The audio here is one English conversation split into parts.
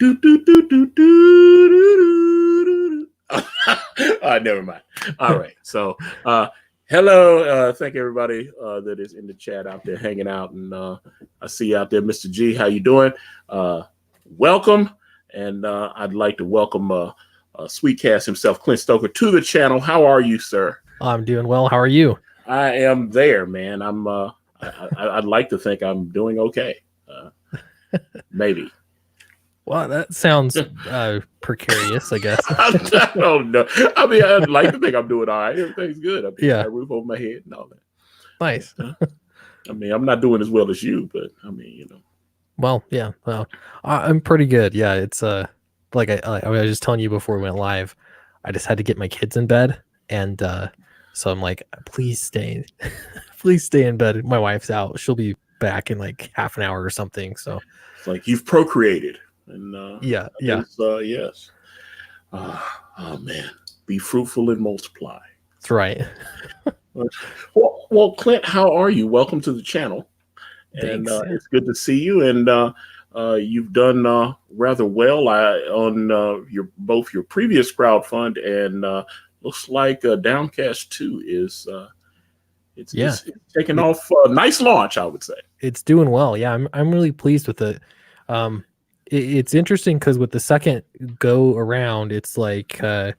Do, do, do, do, do, do, do. Never mind. All right. So, hello. Thank everybody that is in the chat out there hanging out. And I see you out there, Mr. G. How you doing? Welcome. And I'd like to welcome SweetCast's himself, Clint Stoker, to the channel. How are you, sir? I'm doing well. How are you? I am there, man. I'd like to think I'm doing okay. Maybe. Well, that sounds precarious, I guess. I don't know. I mean, I'd like to think I'm doing all right. Everything's good. I mean, yeah. I got a roof over my head and all that. Nice. I mean, I'm not doing as well as you, but I mean, you know. Well, yeah. Well, I'm pretty good. Yeah, it's like I was just telling you before we went live. I just had to get my kids in bed, and so I'm like, please stay, please stay in bed. My wife's out. She'll be back in like half an hour or something. So it's like you've procreated. And yeah. yes. Oh man, be fruitful and multiply. That's right. well, Clint, how are you? Welcome to the channel. Thanks, and it's good to see you. And you've done rather well on both your previous crowdfund and looks like DOWNCAST 2 is it's taking off. Nice launch, I would say. It's doing well. Yeah, I'm really pleased with it. It's interesting because with the second go around, it's like I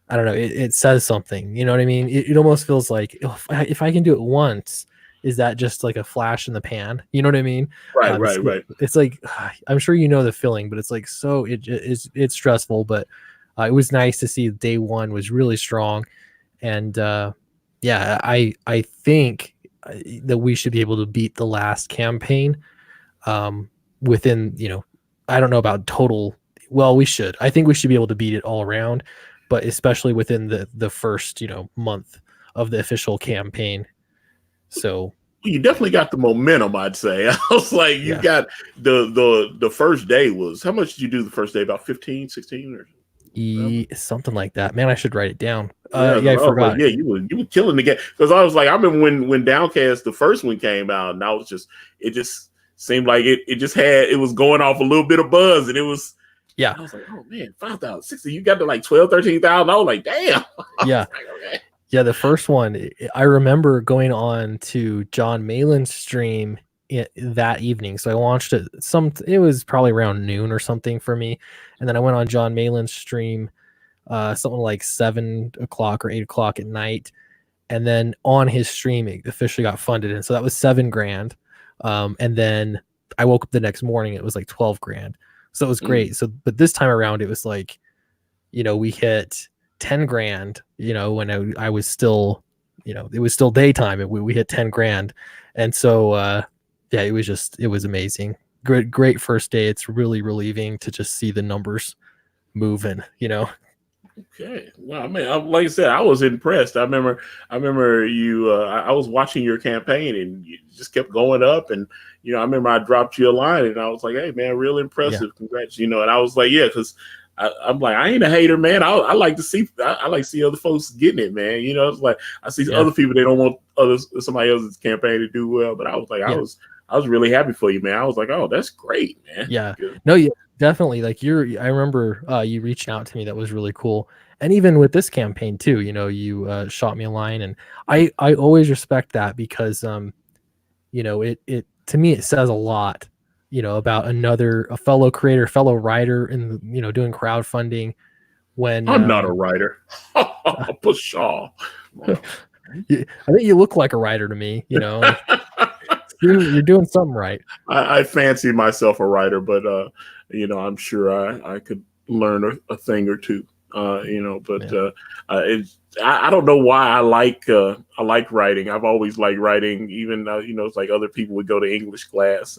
don't know, it says something, you know what I mean? It almost feels like if I can do it once, is that just like a flash in the pan? You know what I mean? Right. It's like, I'm sure you know the feeling, but it's like, so it's stressful, but it was nice to see day one was really strong. And yeah, I think that we should be able to beat the last campaign within, you know, I don't know about total. Well, we should. I think we should be able to beat it all around, but especially within the first, you know, month of the official campaign. So you definitely got the momentum, I'd say. I was like, you got the first day was, how much did you do the first day? About 15, 16 or something like that. Man, I should write it down. I forgot. Like, you were killing the game. Because I was like, I remember when DOWNCAST, the first one came out, and I was just, it just seemed like it was going off a little bit of buzz, and it was, yeah. I was like, oh man, 5,000, 60, you got to like 12, 13,000. I was like, damn. Yeah. Okay. Yeah, the first one, I remember going on to John Malin's stream that evening. So I launched it. It was probably around noon or something for me, and then I went on John Malin's stream, something like 7 o'clock or 8 o'clock at night, and then on his stream it officially got funded, and so that was $7,000. And then I woke up the next morning, it was like $12,000. So it was great. So, but this time around, it was like, you know, we hit $10,000, you know, when I was still, you know, it was still daytime, and we hit $10,000. And so, yeah, it was amazing. Great first day. It's really relieving to just see the numbers moving, you know? Okay. Well, I mean, like I said, I was impressed. I remember you, I was watching your campaign, and you just kept going up, and, you know, I remember I dropped you a line, and I was like, hey man, real impressive. Yeah. Congrats. You know, and I was like, yeah, because I'm like, I ain't a hater, man. I like to see, I like to see other folks getting it, man. You know, it's like I see other people, they don't want somebody else's campaign to do well, but I was like, I was really happy for you, man. I was like, oh, that's great, man. Yeah. No, yeah, definitely. Like I remember you reaching out to me. That was really cool. And even with this campaign too, you know, you shot me a line, and I always respect that because you know, it to me it says a lot, you know, about a fellow creator, fellow writer in the, you know, doing crowdfunding. When I'm not a writer. Pshaw. I think you look like a writer to me, you know. You're doing something right. I fancy myself a writer, but you know, I'm sure I could learn a thing or two. You know, but I don't know why I like writing. I've always liked writing, even you know, it's like other people would go to English class,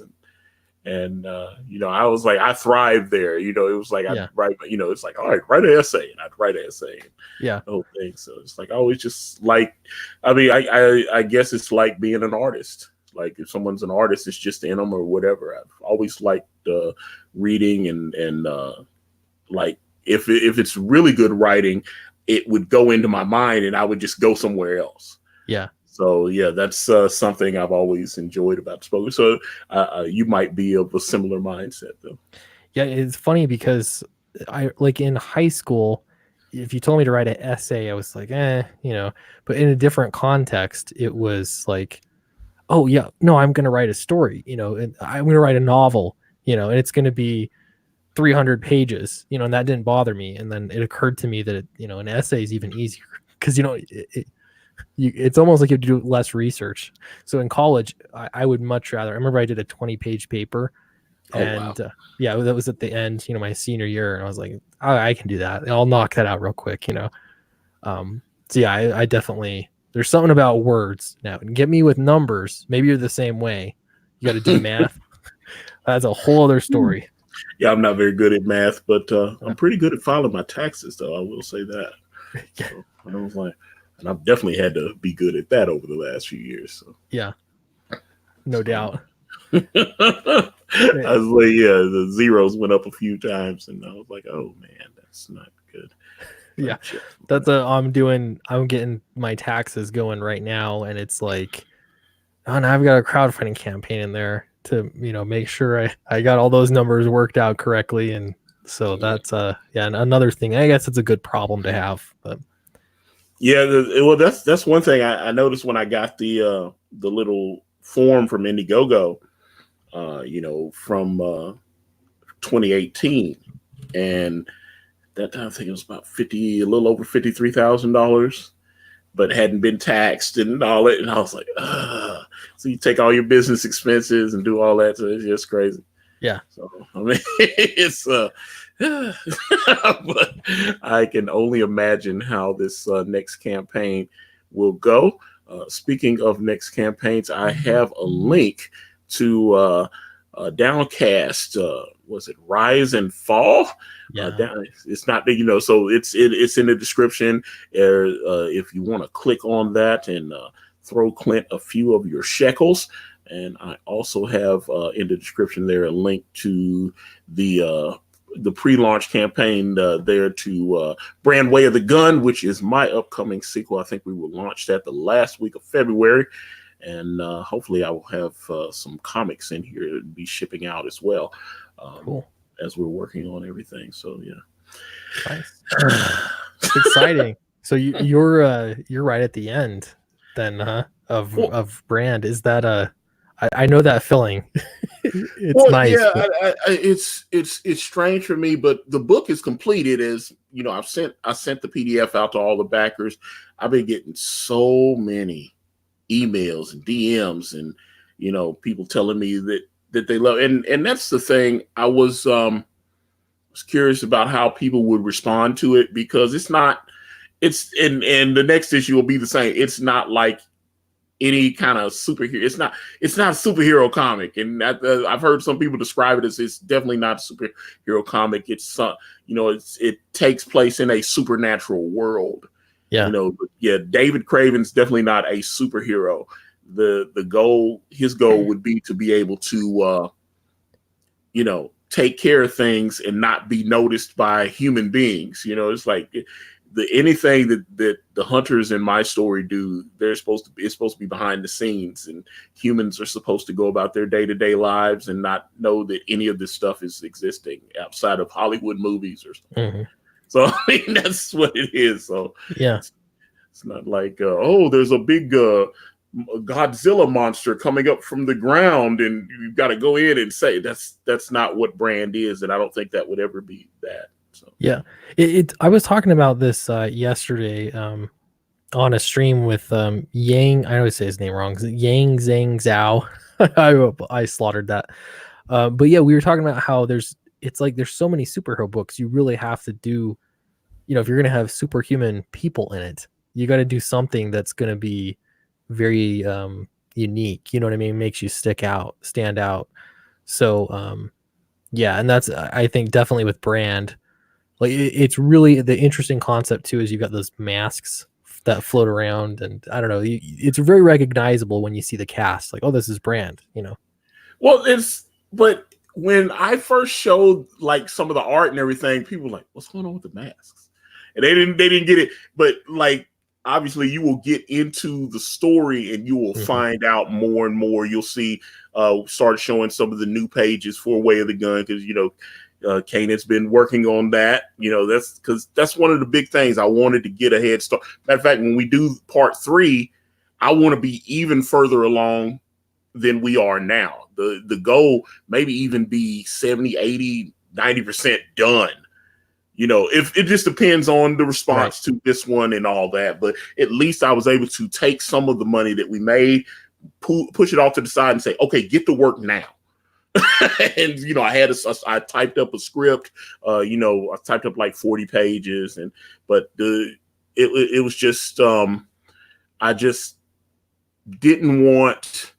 and you know, I was like, I thrived there. You know, it was like I'd write, you know, it's like, all right, write an essay, and I'd write an essay. The whole thing. So it's like I always just like, I mean, I guess it's like being an artist. Like if someone's an artist, it's just in them or whatever. I've always liked reading and like if it's really good writing, it would go into my mind and I would just go somewhere else. Yeah. So yeah, that's something I've always enjoyed about spoken. So you might be of a similar mindset though. Yeah, it's funny because I like in high school, if you told me to write an essay, I was like, but in a different context, it was like, oh yeah, no, I'm going to write a story, and I'm going to write a novel, and it's going to be 300 pages, and that didn't bother me. And then it occurred to me that, an essay is even easier because, it's almost like you have to do less research. So in college, I would much rather, I remember I did a 20-page paper. And wow. that was at the end, my senior year. And I was like, I can do that. I'll knock that out real quick. So yeah, I definitely, there's something about words now. Get me with numbers. Maybe you're the same way. You got to do math. That's a whole other story. Yeah, I'm not very good at math, but I'm pretty good at filing my taxes, though. I will say that. So I was like, and I've definitely had to be good at that over the last few years. So yeah, no doubt. I was like, yeah, the zeros went up a few times, and I was like, oh man, that's not good. Yeah, I'm getting my taxes going right now, and it's like, oh, now I've got a crowdfunding campaign in there to make sure I got all those numbers worked out correctly, and so that's another thing. I guess it's a good problem to have, but yeah, well, that's one thing I noticed when I got the little form from Indiegogo, from 2018, and that time I think it was about a little over $53,000, but hadn't been taxed and all that. And I was like, ugh. So you take all your business expenses and do all that, so it's just crazy. Yeah. So I mean, it's but I can only imagine how this next campaign will go. Speaking of next campaigns, I have a link to Downcast. Was it Rise and Fall? Yeah. It's not, so it's in the description. If you want to click on that and throw Clint a few of your shekels. And I also have in the description there a link to the pre-launch campaign there to Brand Way of the Gun, which is my upcoming sequel. I think we will launch that the last week of February. And hopefully I will have some comics in here to be shipping out as well. Cool. As we're working on everything. So yeah. Nice. It's exciting. So you're right at the end then, huh? Of Brand. Is that I know that feeling. It's nice. Yeah, it's strange for me, but the book is completed. As you know, I sent the PDF out to all the backers. I've been getting so many emails and DMs, and people telling me that they love, and that's the thing. I was curious about how people would respond to it, because and the next issue will be the same. It's not like any kind of superhero. It's not a superhero comic, and I've heard some people describe it as it's definitely not a superhero comic. It's it takes place in a supernatural world. Yeah. David Craven's definitely not a superhero. His goal would be to be able to take care of things and not be noticed by human beings. It's like anything that the hunters in my story do, it's supposed to be behind the scenes, and humans are supposed to go about their day-to-day lives and not know that any of this stuff is existing outside of Hollywood movies or something. Mm-hmm. So I mean, that's what it is. So yeah, it's not like there's a big Godzilla monster coming up from the ground and you've got to go in and say that's not what Brand is, and I don't think that would ever be that. So yeah, I was talking about this yesterday on a stream with Yang. I always say his name wrong. Yang Zhang Zhao. I slaughtered that. But yeah, we were talking about how there's so many superhero books. You really have to do, if you're going to have superhuman people in it, you got to do something that's going to be very unique. You know what I mean? Makes you stand out. So yeah, and that's, I think, definitely with Brand. Like it's really the interesting concept too is you've got those masks that float around, and I don't know, it's very recognizable when you see the cast. Like, oh, this is Brand. Well, but when I first showed like some of the art and everything, people were like, "What's going on with the masks?" And they didn't get it. But like, obviously, you will get into the story and you will find out more and more. You'll see start showing some of the new pages for Way of the Gun, because Kanan's been working on that. That's because that's one of the big things. I wanted to get a head start. Matter of fact, when we do part 3, I want to be even further along than we are now. The goal maybe even be 70, 80, 90% done. If it just depends on the response to this one and all that. But at least I was able to take some of the money that we made, push it off to the side and say, okay, get to work now. And I typed up a script. I typed up like 40 pages, but it was just I just didn't want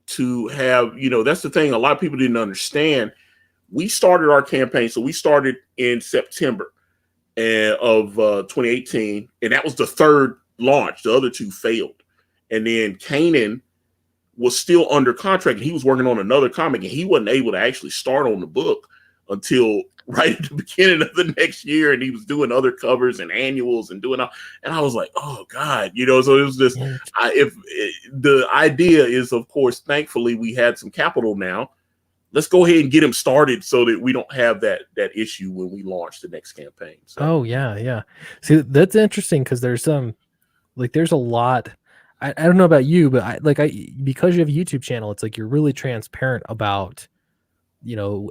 to have, that's the thing a lot of people didn't understand. We started our campaign, so we started in September of 2018, and that was the 3rd launch. The other 2 failed, and then Kanan was still under contract, and he was working on another comic, and he wasn't able to actually start on the book until right at the beginning of the next year, and he was doing other covers and annuals and doing all, and I was like, oh God, so it was just, if the idea is, of course, thankfully we had some capital now, let's go ahead and get him started so that we don't have that issue when we launch the next campaign. So. Oh yeah. See, that's interesting because there's there's a lot. I don't know about you, but because you have a YouTube channel, it's like you're really transparent about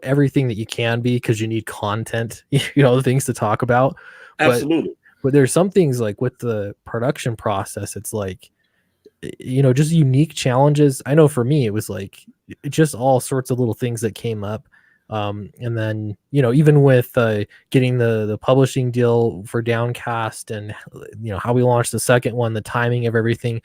everything that you can be, because you need content, things to talk about. Absolutely. But there's some things like with the production process, it's like just unique challenges. I know for me it was like just all sorts of little things that came up. And then even with getting the publishing deal for Downcast, and how we launched the second one, the timing of everything,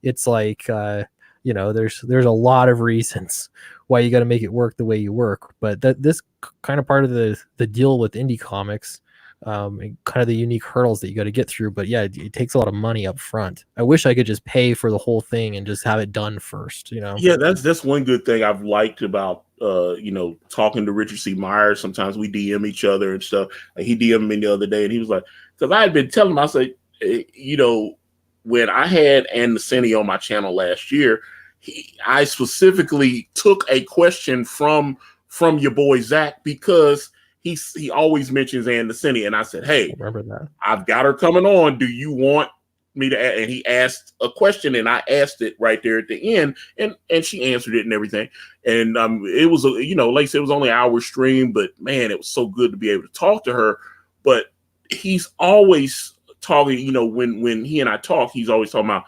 it's like there's a lot of reasons why you got to make it work the way you work. But this kind of part of the deal with indie comics, and kind of the unique hurdles that you got to get through. But yeah, it takes a lot of money up front. I wish I could just pay for the whole thing and just have it done first. Yeah, that's one good thing I've liked about talking to Richard C. Myers. Sometimes we DM each other and stuff. Like he DM'd me the other day, and he was like, because I had been telling him, I said, when I had Ann Nacini on my channel last year, I specifically took a question from your boy Zach, because he always mentions Ann Nacini, and I said, hey, remember that I've got her coming on. Do you want me to? And he asked a question, and I asked it right there at the end, and she answered it and everything. And it was like I said, it was only an hour stream, but man, it was so good to be able to talk to her. But he's always talking, when he and I talk, he's always talking about,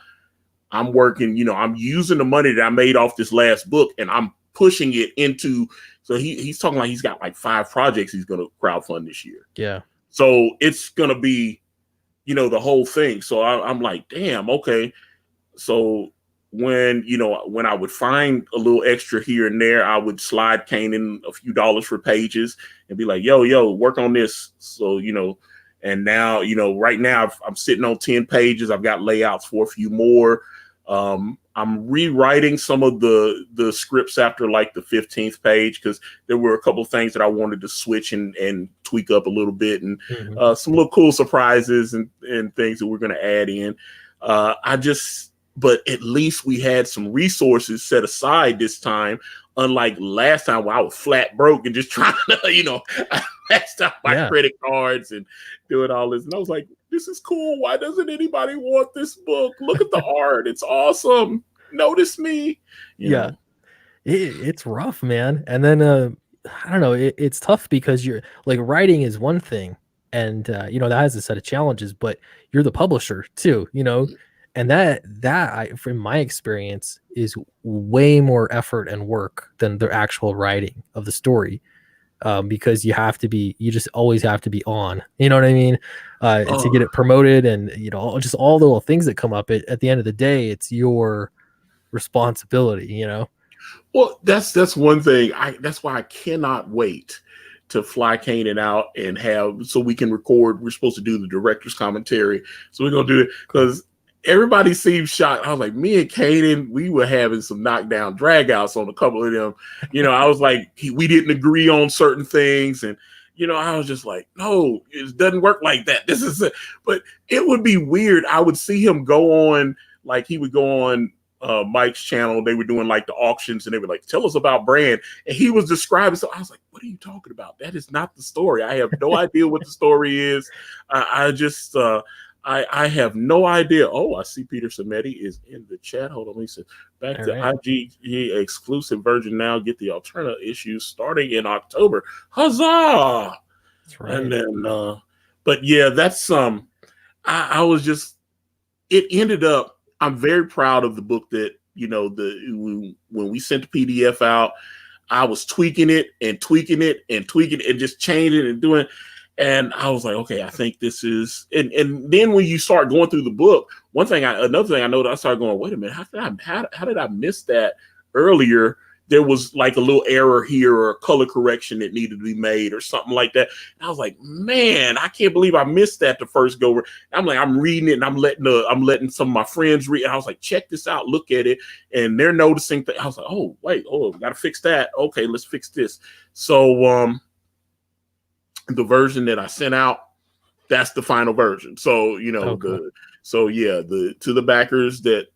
I'm working, I'm using the money that I made off this last book, and I'm pushing it into. So he's talking like he's got like 5 projects he's going to crowdfund this year. Yeah. So it's going to be, the whole thing. So I'm like, damn, okay. So when I would find a little extra here and there, I would slide Kanan a few dollars for pages and be like, yo, work on this. So, and now, right now I'm sitting on 10 pages. I've got layouts for a few more. I'm rewriting some of the scripts after like the 15th page, because there were a couple of things that I wanted to switch and tweak up a little bit, and some little cool surprises and things that we're going to add in. But at least we had some resources set aside this time, unlike last time where I was flat broke and just trying to, I maxed out my credit cards and doing all this. And I was like, this is cool. Why doesn't anybody want this book? Look at the art. It's awesome. Notice me. You know? It's rough, man. And then, I don't know, it's tough because you're like, writing is one thing, and, that has a set of challenges, but you're the publisher too, and that from my experience is way more effort and work than the actual writing of the story. Because you just always have to be on, you know what I mean? To get it promoted, and, just all the little things that come up. At the end of the day, it's your responsibility, Well, that's one thing. That's why I cannot wait to fly Kanan out and so we can record. We're supposed to do the director's commentary, so we're gonna do it because everybody seems shocked. I was like, me and Kanan, we were having some knockdown dragouts on a couple of them. I was like, we didn't agree on certain things, and I was just like, no, it doesn't work like that. This is it. But it would be weird. I would see him go on, like he would go on Mike's channel. They were doing like the auctions, and they were like, tell us about brand, and he was describing. So I was like, what are you talking about? That is not the story. I have no idea what the story is. I have no idea. Oh, I see Peter Samedi is in the chat. Hold on, let me see. Back to IGG exclusive version now. Get the alternate issues starting in October. Huzzah! That's right. And then, but yeah, that's I was just. It ended up. I'm very proud of the book that when we sent the PDF out. I was tweaking it and just changing and doing. And I was like, okay, I think this is, and then when you start going through the book, another thing I noticed, I started going, wait a minute, how did I miss that earlier? There was like a little error here or a color correction that needed to be made or something like that. And I was like, man, I can't believe I missed that the first go. I'm reading it and I'm letting some of my friends read. And I was like, check this out, look at it. And they're noticing I was like, oh, wait, got to fix that. Okay, let's fix this. So, the version that I sent out, that's the final version. So, cool. To the backers that,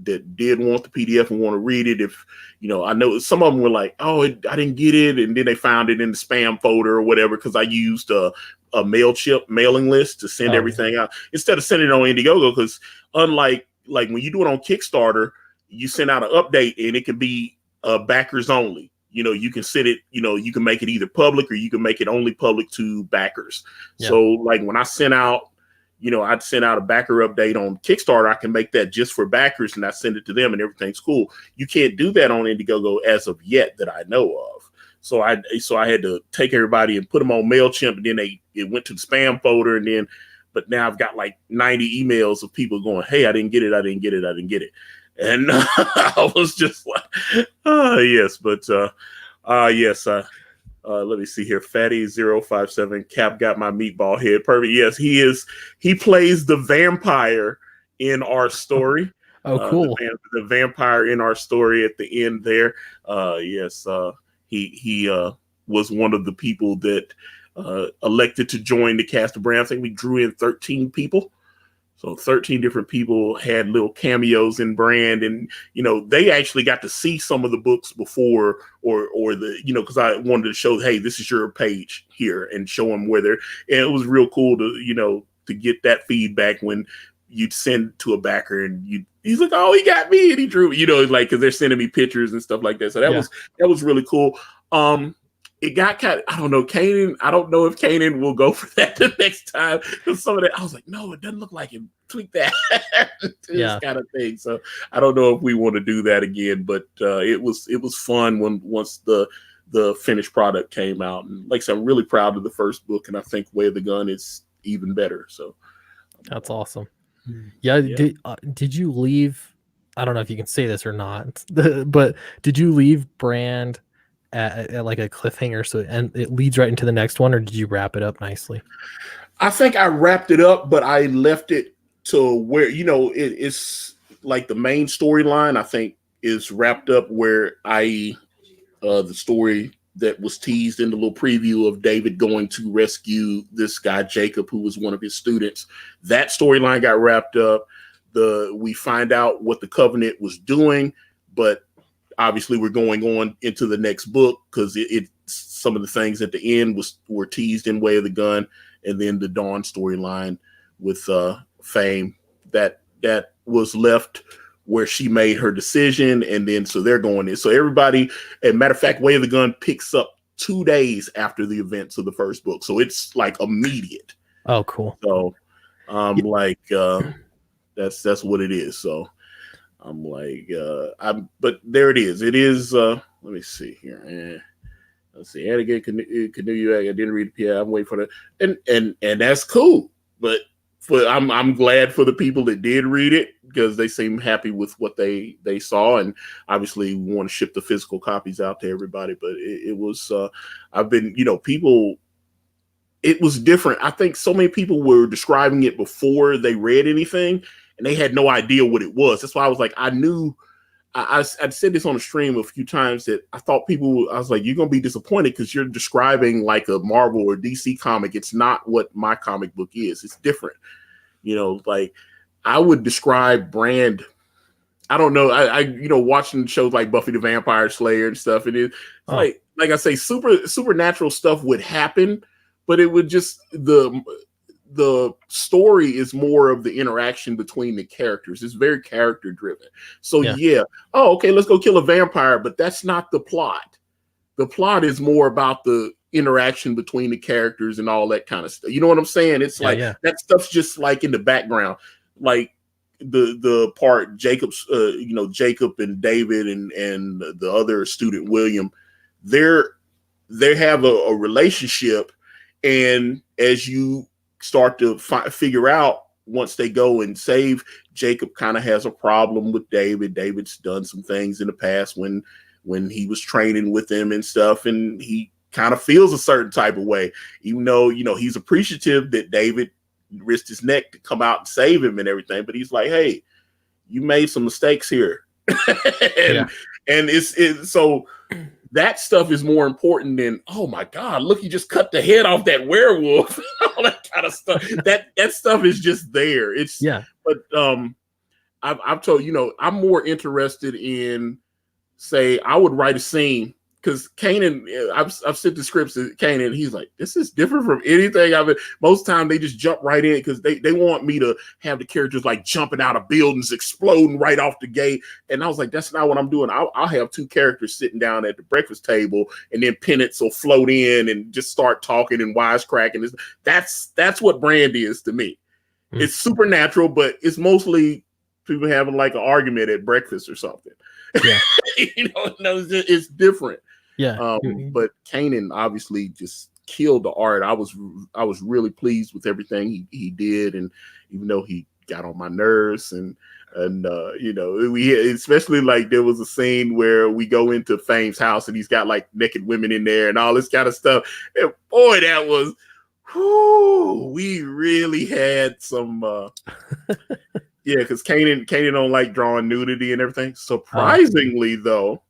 that did want the PDF and want to read it. If, I know some of them were like, oh, I didn't get it. And then they found it in the spam folder or whatever, because I used a MailChimp mailing list to send everything out instead of sending it on Indiegogo. Because unlike when you do it on Kickstarter, you send out an update and it can be backers only. You can set it, you can make it either public or you can make it only public to backers. Yeah. So like when I sent out, I'd send out a backer update on Kickstarter. I can make that just for backers and I send it to them and everything's cool. You can't do that on Indiegogo as of yet that I know of. So I had to take everybody and put them on MailChimp, and then it went to the spam folder, but now I've got like 90 emails of people going, hey, I didn't get it. And I was just like, yes, but yes. Let me see here. Fatty057 Cap got my meatball head. Perfect. Yes, he is. He plays the vampire in our story. Oh, cool. The vampire in our story at the end there. Yes, he was one of the people that elected to join the cast of Brand. I think we drew in 13 people. So 13 different people had little cameos in Brand, and they actually got to see some of the books before, or the because I wanted to show, hey, this is your page here, and show them where they're. And it was real cool to to get that feedback when you'd send to a backer and he's like, oh, he got me and he drew, because they're sending me pictures and stuff like that. So that was really cool. It got kind of, I don't know, Kanan. I don't know if Kanan will go for that the next time, because some of that I was like, no, it doesn't look like him. Tweak that, this kind of thing. So I don't know if we want to do that again, but it was fun once the finished product came out. And like I said, I'm really proud of the first book, and I think Way of the Gun is even better. So that's awesome. Yeah. Did you leave? I don't know if you can say this or not, but did you leave Brand at like a cliffhanger, and it leads right into the next one, or did you wrap it up nicely? I think I wrapped it up, but I left it to where it's like the main storyline I think is wrapped up, where the story that was teased in the little preview of David going to rescue this guy Jacob, who was one of his students. That storyline got wrapped up. We find out what the Covenant was doing, but obviously we're going on into the next book, because some of the things at the end were teased in Way of the Gun, and then the Dawn storyline with Fame that was left where she made her decision, and then so they're going in. So everybody, as a matter of fact, Way of the Gun picks up 2 days after the events of the first book, so it's like immediate. Oh, cool. So that's what it is. So I'm like, but there it is. It is, let me see here. Let's see. And again, Canoe, I didn't read the PI. I'm waiting for that. And that's cool. But I'm glad for the people that did read it, because they seem happy with what they saw. And obviously we want to ship the physical copies out to everybody. But it was, people, it was different. I think so many people were describing it before they read anything, and they had no idea what it was. That's why I was like, I knew, I'd said this on the stream a few times, that I thought I was like, you're going to be disappointed because you're describing like a Marvel or DC comic. It's not what my comic book is. It's different. Like I would describe Brand. I don't know. I watching shows like Buffy the Vampire Slayer and stuff. And it's like, like I say, supernatural stuff would happen, but it would just the story is more of the interaction between the characters. It's very character driven. So oh, okay, let's go kill a vampire, but that's not the plot. The plot is more about the interaction between the characters and all that kind of stuff. You know what I'm saying? It's that stuff's just like in the background, like the part Jacob's, Jacob and David and the other student William, they have a relationship, and as you start to figure out, once they go and save, Jacob kind of has a problem with David. David's done some things in the past when he was training with him and stuff, and he kind of feels a certain type of way, even though, he's appreciative that David risked his neck to come out and save him and everything. But he's like, hey, you made some mistakes here. And it's so that stuff is more important than, oh my God, look, he just cut the head off that werewolf. All that kind of stuff. That stuff is just there. But I've told, I'm more interested in, say, I would write a scene, because Kanan, I've sent the scripts to Kanan, and he's like, this is different from anything I've been. Most time they just jump right in, because they want me to have the characters like jumping out of buildings, exploding right off the gate. And I was like, that's not what I'm doing. I'll have two characters sitting down at the breakfast table, and then Penance will float in and just start talking and wisecracking. That's what Brand is to me. Mm-hmm. It's supernatural, but it's mostly people having like an argument at breakfast or something. Yeah. It's different. Yeah. But Kanan obviously just killed the art. I was really pleased with everything he did, and even though he got on my nerves, and we especially, like, there was a scene where we go into Fame's house and he's got like naked women in there and all this kind of stuff. And boy, that was, we really had some because Kanan don't like drawing nudity and everything. Surprisingly, though,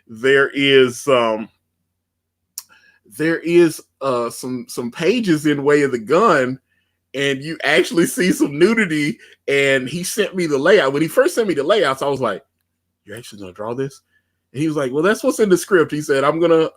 there is some pages in Way of the Gun, and you actually see some nudity. And he sent me the layout. When he first sent me the layouts, I was like, "You're actually gonna draw this?" And he was like, "Well, that's what's in the script." He said, "I'm gonna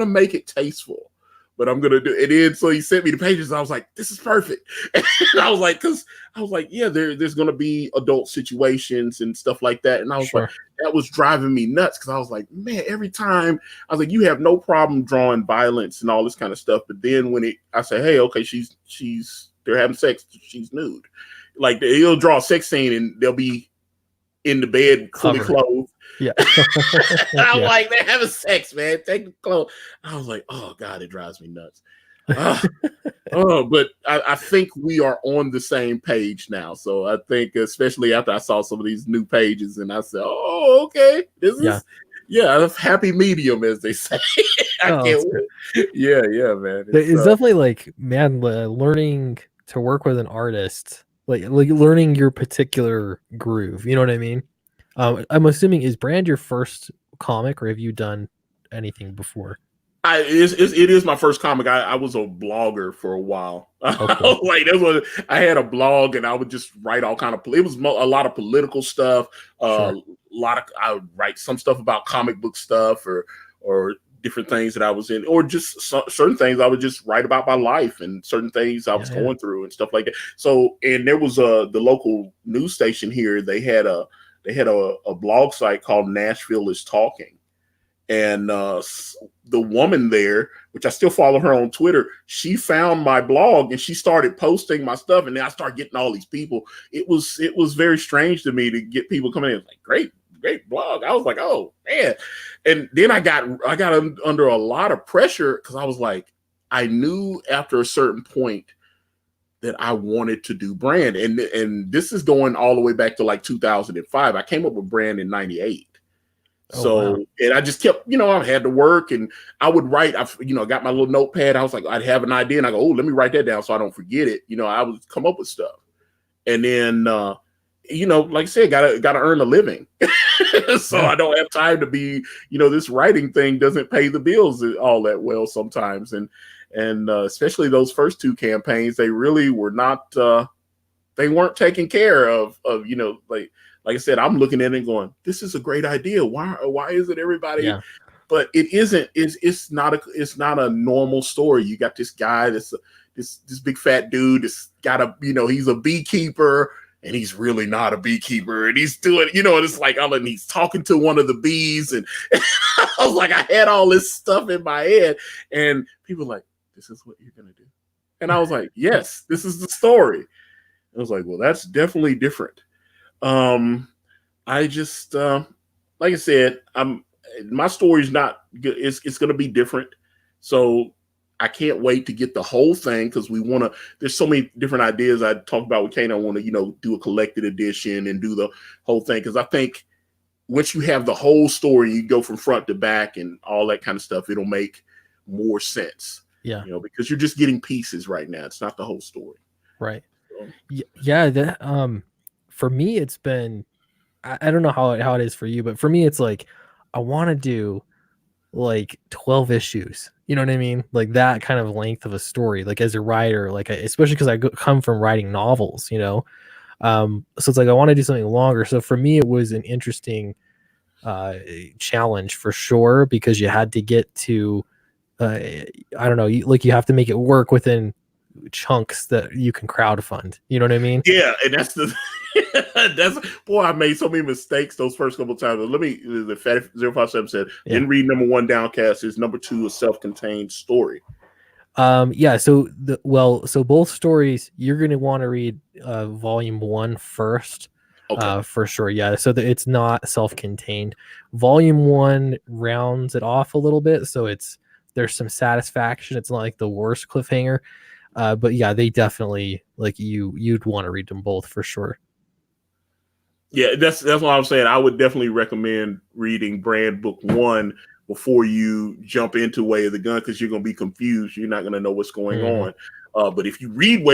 make it tasteful, but I'm gonna do it." And so he sent me the pages, and I was like, "This is perfect." And I was like, there's gonna be adult situations and stuff like that. And I was like, that was driving me nuts, because I was like, man, every time I was like, you have no problem drawing violence and all this kind of stuff, but then when I say, hey, okay, they're having sex, she's nude. Like, he'll draw a sex scene and they'll be in the bed fully clothed. Yeah. I'm like, they're having sex, man. Take the clothes. I was like, oh God, it drives me nuts. But I think we are on the same page now. So I think, especially after I saw some of these new pages, and I said, oh, okay, this is a happy medium, as they say. I can't wait. Yeah, man. It's definitely like, man, learning to work with an artist, like learning your particular groove. You know what I mean? I'm assuming, is Brand your first comic, or have you done anything before? It is my first comic. I was a blogger for a while. Okay. Like, I had a blog, and I would just write all kind of. It was a lot of political stuff. I would write some stuff about comic book stuff, or different things that I was in, or just certain things I would just write about my life and certain things I was going through and stuff like that. So, and there was the local news station here. They had a blog site called Nashville is Talking. And the woman there, which I still follow her on Twitter, she found my blog and she started posting my stuff. And then I started getting all these people. It was very strange to me to get people coming in. Like, great blog. I was like, oh man. And then I got under a lot of pressure, because I was like, I knew after a certain point that I wanted to do Brand. And this is going all the way back to like 2005. I came up with Brand in 98. Wow. And I just kept, I had to work, and I would write, I got my little notepad. I was like, I'd have an idea, and I go, oh, let me write that down so I don't forget it. I would come up with stuff. And then, like I said, gotta earn a living. So I don't have time to be, this writing thing doesn't pay the bills all that well sometimes. And especially those first two campaigns, they really were not, they weren't taken care of, like I said, I'm looking at it and going, this is a great idea. Why is it everybody but it isn't. It's not a normal story. You got this guy that's this big fat dude that's got he's a beekeeper. And he's really not a beekeeper, and he's doing, and it's like, and he's talking to one of the bees, and I was like, I had all this stuff in my head, and people were like, this is what you're gonna do, and I was like, yes, this is the story. I was like, well, that's definitely different. I just, like I said, my story's not good. It's gonna be different, so I can't wait to get the whole thing because there's so many different ideas I talked about with Kane. I want to, do a collected edition and do the whole thing. Because I think once you have the whole story, you go from front to back and all that kind of stuff, it'll make more sense. Yeah. Because you're just getting pieces right now. It's not the whole story. Right. So. Yeah. For me, it's been, I don't know how it is for you, but for me, it's like, I want to do like 12 issues, you know what I mean? Like that kind of length of a story, like as a writer, like especially because I come from writing novels, so it's like I want to do something longer. So for me, it was an interesting challenge for sure, because you had to get to I don't know, you have to make it work within chunks that you can crowdfund, you know what I mean? Yeah, and that's boy, I made so many mistakes those first couple of times. The Fatty 057 said, didn't read number 1 Downcast. Is number 2 a self-contained story? Yeah, so both stories you're going to want to read volume 1 first. Okay. For sure. Yeah, so it's not self-contained. Volume 1 rounds it off a little bit, so there's some satisfaction. It's not like the worst cliffhanger. But yeah, they definitely, like, you'd want to read them both for sure. Yeah, that's what I'm saying. I would definitely recommend reading Brand Book 1 before you jump into Way of the Gun, because you're going to be confused. You're not going to know what's going on. But if you read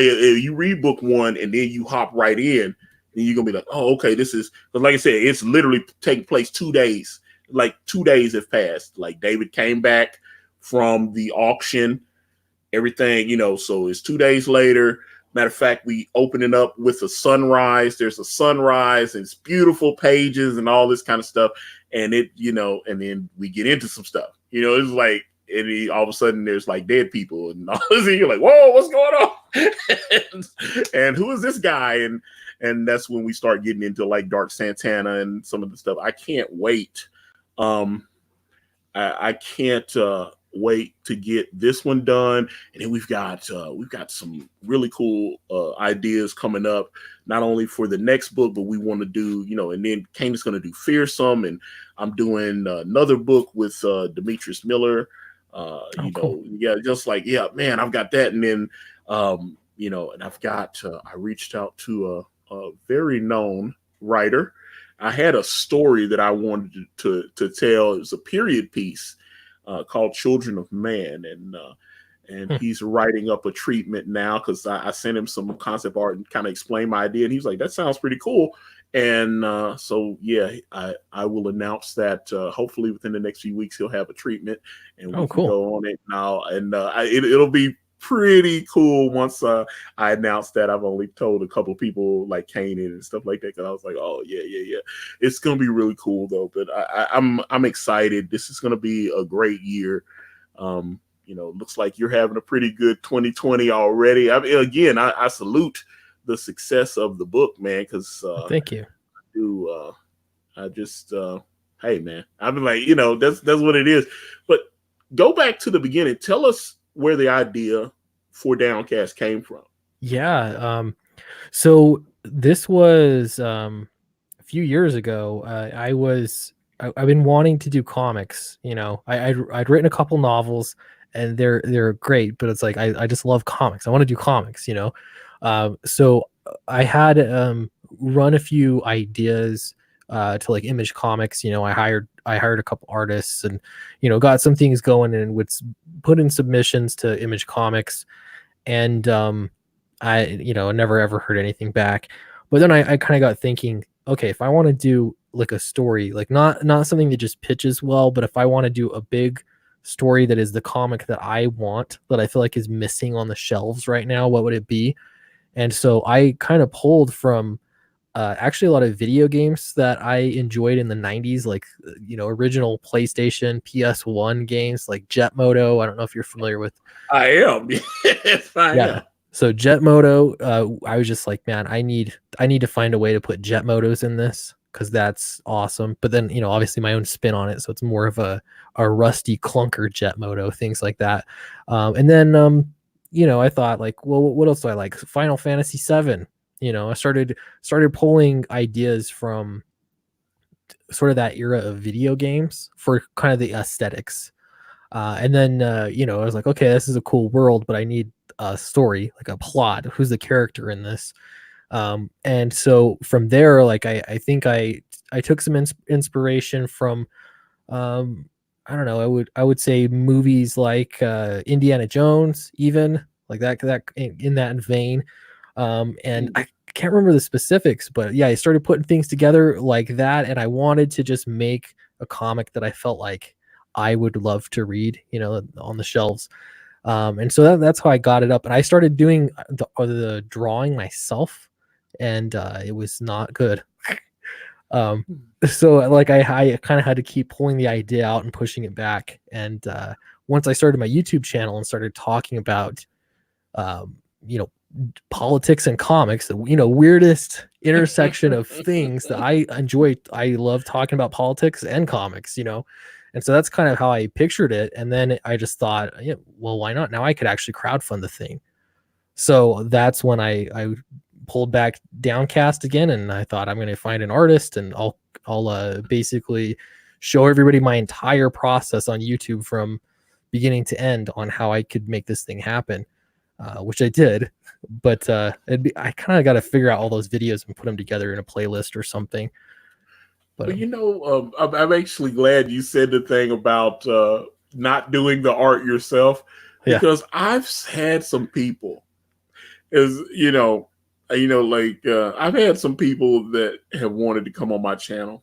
Book 1 and then you hop right in, then you're going to be like, oh, okay, this is, because like I said, it's literally taking place 2 days. Like 2 days have passed. Like David came back from the auction, everything, so it's 2 days later. Matter of fact, we open it up with a sunrise. There's a sunrise and it's beautiful pages and all this kind of stuff. And and then we get into some stuff, it's like, and all of a sudden there's like dead people and all this, and you're like, whoa, what's going on? and who is this guy? And that's when we start getting into like Dark Santana and some of the stuff. I can't wait. I can't wait to get this one done, and then we've got some really cool ideas coming up, not only for the next book, but we want to do, and then Kane is going to do Fearsome, and I'm doing another book with Demetrius Miller. Cool. Just like, man, I've got that, and then and I've got I reached out to a very known writer. I had a story that I wanted to tell. It was a period piece called Children of Man, and he's writing up a treatment now, because I sent him some concept art and kind of explained my idea, and he's like, that sounds pretty cool. And so yeah, I will announce that hopefully within the next few weeks he'll have a treatment, and we can go on it now, and it'll be pretty cool once I announced that. I've only told a couple people like Kane and stuff like that, because I was like, oh yeah, it's gonna be really cool though. But I'm excited. This is gonna be a great year. Looks like you're having a pretty good 2020 already. I mean, again, I salute the success of the book, man, because thank you. I just hey man, I've been like, that's what it is. But go back to the beginning. Tell us where the idea for Downcast came from. Yeah. So this was a few years ago. I've been wanting to do comics. I'd written a couple novels, and they're great, but it's like I just love comics. I want to do comics. So I had run a few ideas to like Image Comics. I hired a couple artists, and got some things going, and would put in submissions to Image Comics, and I never ever heard anything back. But then I kind of got thinking, okay, if I want to do like a story, like not something that just pitches well, but if I want to do a big story that is the comic that I want, that I feel like is missing on the shelves right now, what would it be? And so I kind of pulled from actually a lot of video games that I enjoyed in the 90s, like, original PlayStation, PS1 games like Jet Moto. I don't know if you're familiar with. I am. Yes, I Yeah. am. So Jet Moto, I was just like, man, I need to find a way to put Jet Motos in this because that's awesome. But then, obviously my own spin on it, so it's more of a rusty clunker Jet Moto, things like that. And then, I thought like, well, what else do I like? Final Fantasy VII. I started pulling ideas from sort of that era of video games for kind of the aesthetics. And then, I was like, okay, this is a cool world, but I need a story, like a plot. Who's the character in this? And so from there, like, I think I took some inspiration from, I don't know, I would say movies like Indiana Jones, even like that in that vein. And I can't remember the specifics, but yeah, I started putting things together like that, and I wanted to just make a comic that I felt like I would love to read, on the shelves. And so that's how I got it up. And I started doing the drawing myself, and it was not good. So like I kind of had to keep pulling the idea out and pushing it back. And once I started my YouTube channel and started talking about, politics and comics, the weirdest intersection of things that I enjoy. I love talking about politics and comics, and so that's kind of how I pictured it. And then I just thought, yeah, well, why not? Now I could actually crowdfund the thing. So that's when I pulled back Downcast again, and I thought I'm going to find an artist, and I'll basically show everybody my entire process on YouTube from beginning to end on how I could make this thing happen, which I did. But I kind of got to figure out all those videos and put them together in a playlist or something. But I'm actually glad you said the thing about not doing the art yourself, because I've had some people, I've had some people that have wanted to come on my channel,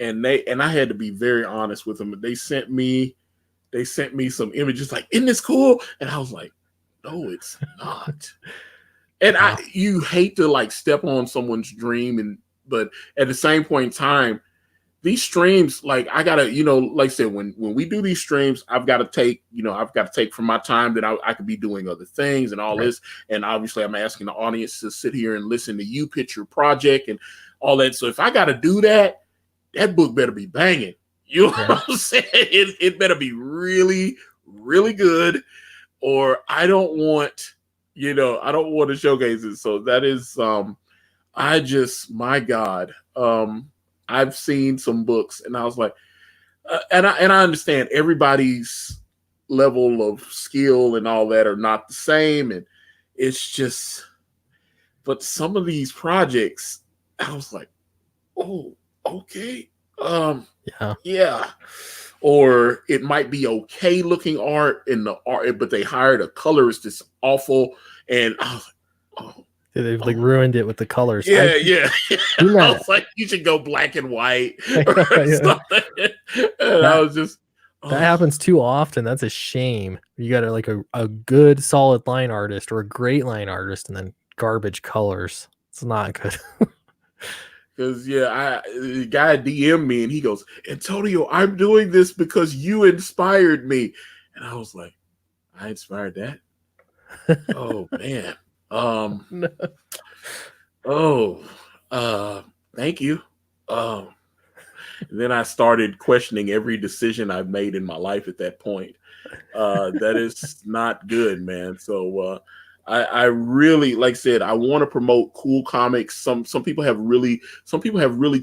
and I had to be very honest with them. They sent me some images like, isn't this cool? And I was like, no, it's not. And you hate to like step on someone's dream, but at the same point in time, these streams, like I gotta, like I said, when we do these streams, I've got to take from my time that I could be doing other things and all this. And obviously I'm asking the audience to sit here and listen to you pitch your project and all that. So if I got to do that, that book better be banging. You know what I'm saying? It better be really, really good, or I don't want to showcase it. So that is, my God, I've seen some books, and I was like, and I understand everybody's level of skill and all that are not the same, and it's just, but some of these projects, I was like, oh, okay, yeah. Or it might be okay looking art in the art, but they hired a colorist that's awful, and I was like, oh. They've like ruined it with the colors. Yeah. I was like, you should go black and white or something. And I was just, that happens too often. That's a shame. You got like a good solid line artist or a great line artist, and then garbage colors. It's not good. Because the guy DM'd me and he goes, Antonio, I'm doing this because you inspired me. And I was like, I inspired that? Oh man. Thank you. Then I started questioning every decision I've made in my life at that point. That is not good, man. So I really, like I said, I want to promote cool comics. Some people have really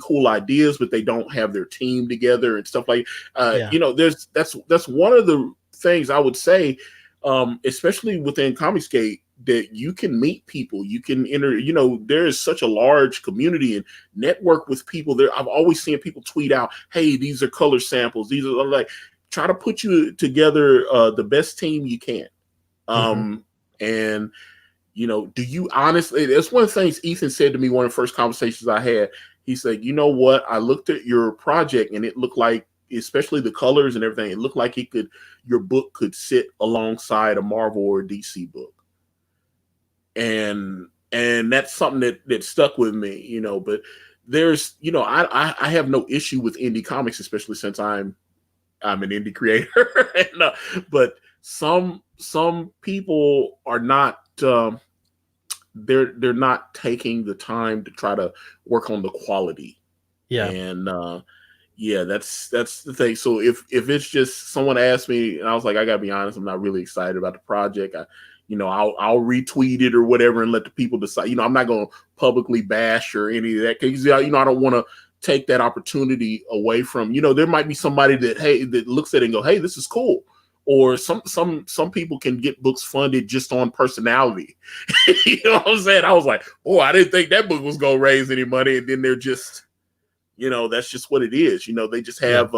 cool ideas, but they don't have their team together and stuff like. That's one of the things I would say, especially within Comicsgate, that you can meet people, you can enter. There is such a large community and network with people there. I've always seen people tweet out, "Hey, these are color samples. These are like." Try to put you together the best team you can. And, do you honestly, that's one of the things Ethan said to me, one of the first conversations I had. He said, you know what? I looked at your project and it looked like, especially the colors and everything, it looked like your book could sit alongside a Marvel or a DC book. And and that's something that stuck with me, you know. But there's, you know, I have no issue with indie comics, especially since I'm an indie creator. And, but some people are not. They're not taking the time to try to work on the quality. Yeah. And yeah, that's the thing. So if it's just someone asked me and I was like, I gotta be honest, I'm not really excited about the project. I'll retweet it or whatever and let the people decide. You know, I'm not gonna publicly bash or any of that, because I don't want to take that opportunity away from, you know, there might be somebody that looks at it and go, hey, this is cool. Or some people can get books funded just on personality. You know what I'm saying? I was like, oh, I didn't think that book was gonna raise any money, and then they're just, you know, that's just what it is. You know, they just have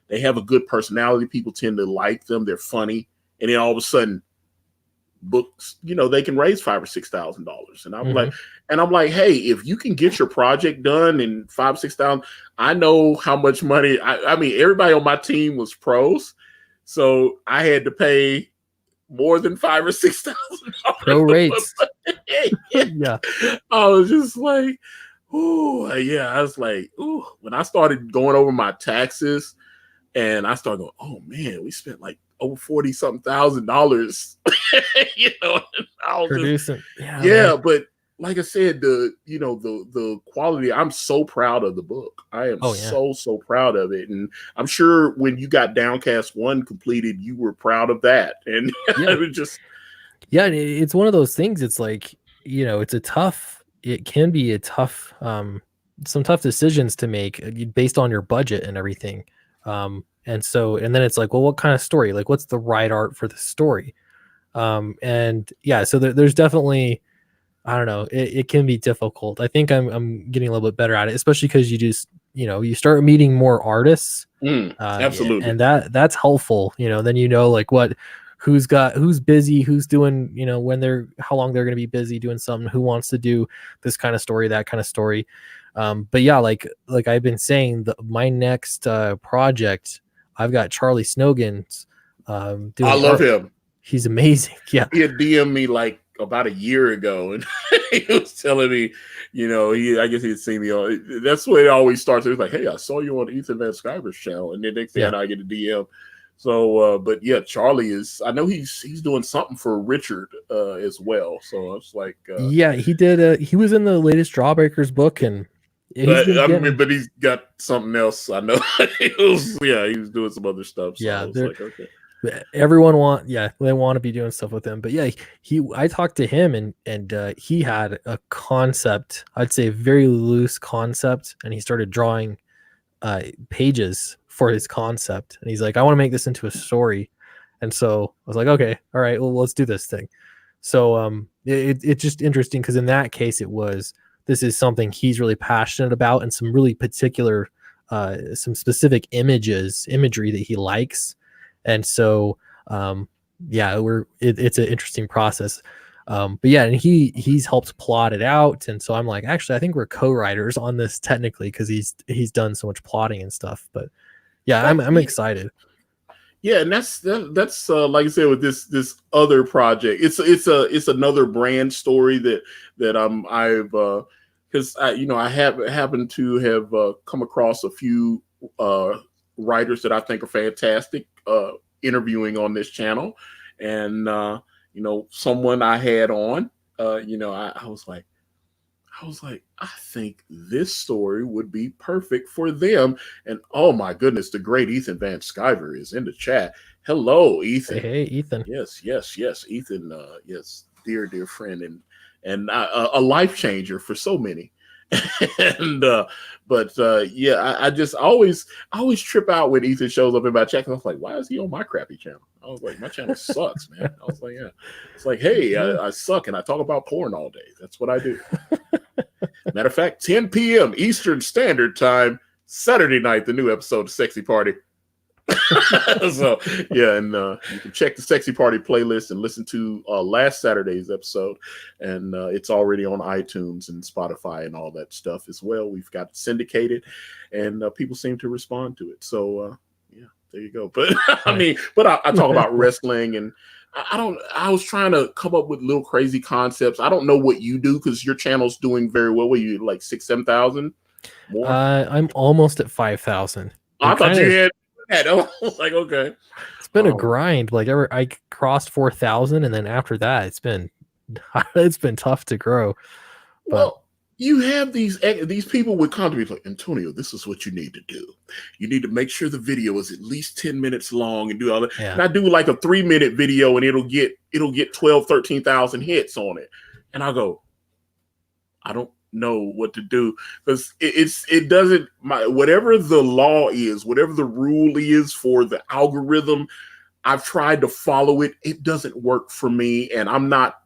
they have a good personality. People tend to like them. They're funny, and then all of a sudden, books, you know, they can raise $5,000 or $6,000. And I'm like, hey, if you can get your project done in $5,000 or $6,000, I know how much money. I mean, everybody on my team was pros, so I had to pay more than $5,000 or $6,000 pro rates. Yeah, I was just like, oh yeah, I was like, ooh, when I started going over my taxes and I started going, oh man, we spent like over $40-something thousand. You know, I was producing. Yeah, but like I said, the quality, I'm so proud of the book. I am so proud of it. And I'm sure when you got Downcast 1 completed, you were proud of that. And it was just, it's one of those things. It's like, you know, it can be a tough, some tough decisions to make based on your budget and everything. And then it's like, well, what kind of story? Like, what's the right art for the story? And yeah, so there's definitely, I don't know, it can be difficult. I think I'm getting a little bit better at it, especially because you just, you know, you start meeting more artists. Absolutely. And that's helpful, you know, then you know, like who's busy, who's doing, you know, how long they're going to be busy doing something, who wants to do this kind of story, that kind of story. But yeah, like I've been saying, my next project, I've got Charlie Snowgins doing I love him. He's amazing. Yeah. He had DM'd me like about a year ago, and he was telling me, you know, I guess he had seen me on. That's the way it always starts. It was like, hey, I saw you on Ethan Van Sciver's channel, and then next thing I get a DM. So, but yeah, Charlie I know he's doing something for Richard as well. So I was like, he did. He was in the latest Jawbreakers book, and but he's got something else. I know. He was doing some other stuff. So I was like, okay. Everyone they want to be doing stuff with him. But yeah, I talked to him, and he had a concept, I'd say a very loose concept, and he started drawing pages for his concept, and he's like, I want to make this into a story. And so I was like, okay, all right, well, let's do this thing. So it's just interesting, because in that case this is something he's really passionate about, and some really particular some specific imagery that he likes. And so it's an interesting process. But yeah, and he's helped plot it out, and so I'm like, actually, I think we're co-writers on this technically, because he's done so much plotting and stuff. But yeah, I'm excited. Yeah, and that's like I said, with this other project, it's another brand story that I've because I happen to have come across a few writers that I think are fantastic interviewing on this channel, and someone I had on, I was like, I think this story would be perfect for them. And oh my goodness, the great Ethan Van Sciver is in the chat. Hello, Ethan. Hey, Ethan. Yes, Ethan. Yes, dear friend, and a life changer for so many. And I just always trip out when Ethan shows up in my chat. I was like, why is he on my crappy channel? I was like, my channel sucks, man. I was like, yeah. It's like, hey, I suck and I talk about porn all day. That's what I do. Matter of fact, 10 p.m. Eastern Standard Time, Saturday night, the new episode of Sexy Party. So yeah, and you can check the Sexy Party playlist and listen to last Saturday's episode, and it's already on iTunes and Spotify and all that stuff as well. We've got it syndicated, and people seem to respond to it. So yeah, there you go. But I talk about wrestling and I was trying to come up with little crazy concepts. I don't know what you do because your channel's doing very well. What you like 6,000-7,000 more? I'm almost at 5,000. I thought you had that. I was like, okay. It's been a grind. Like I crossed 4,000, and then after that, it's been tough to grow. But well, you have these people with content like, Antonio, this is what you need to do. You need to make sure the video is at least 10 minutes long and do all that. Yeah. And I do like a 3-minute video and it'll get 12, 13,000 hits on it. And I go, I don't know what to do because it doesn't whatever the law is, whatever the rule is for the algorithm, I've tried to follow it. It doesn't work for me. And I'm not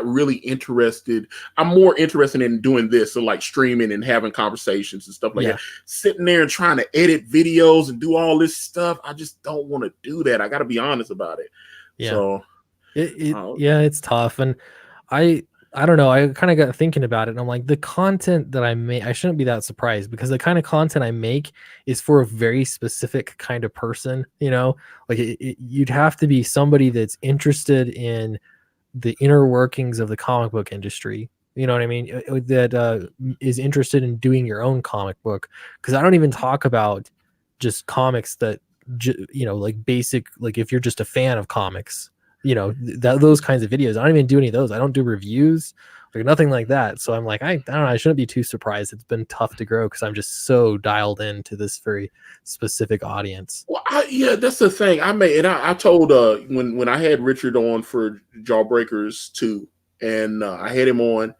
really interested. I'm more interested in doing this, so like streaming and having conversations and stuff like that. Sitting there and trying to edit videos and do all this stuff, I just don't want to do that. I got to be honest about it. Yeah. So it's tough. And I don't know. I kind of got thinking about it, and I'm like, the content that I make, I shouldn't be that surprised because the kind of content I make is for a very specific kind of person. You know, like you'd have to be somebody that's interested in the inner workings of the comic book industry, you know what I mean, that is interested in doing your own comic book, because I don't even talk about just comics that like basic, like if you're just a fan of comics, those kinds of videos. I don't even do any of those. I don't do reviews, like nothing like that. So I'm like, I don't know, I shouldn't be too surprised. It's been tough to grow because I'm just so dialed into this very specific audience. Well, that's the thing. I told when I had Richard on for Jawbreakers 2, and I had him on,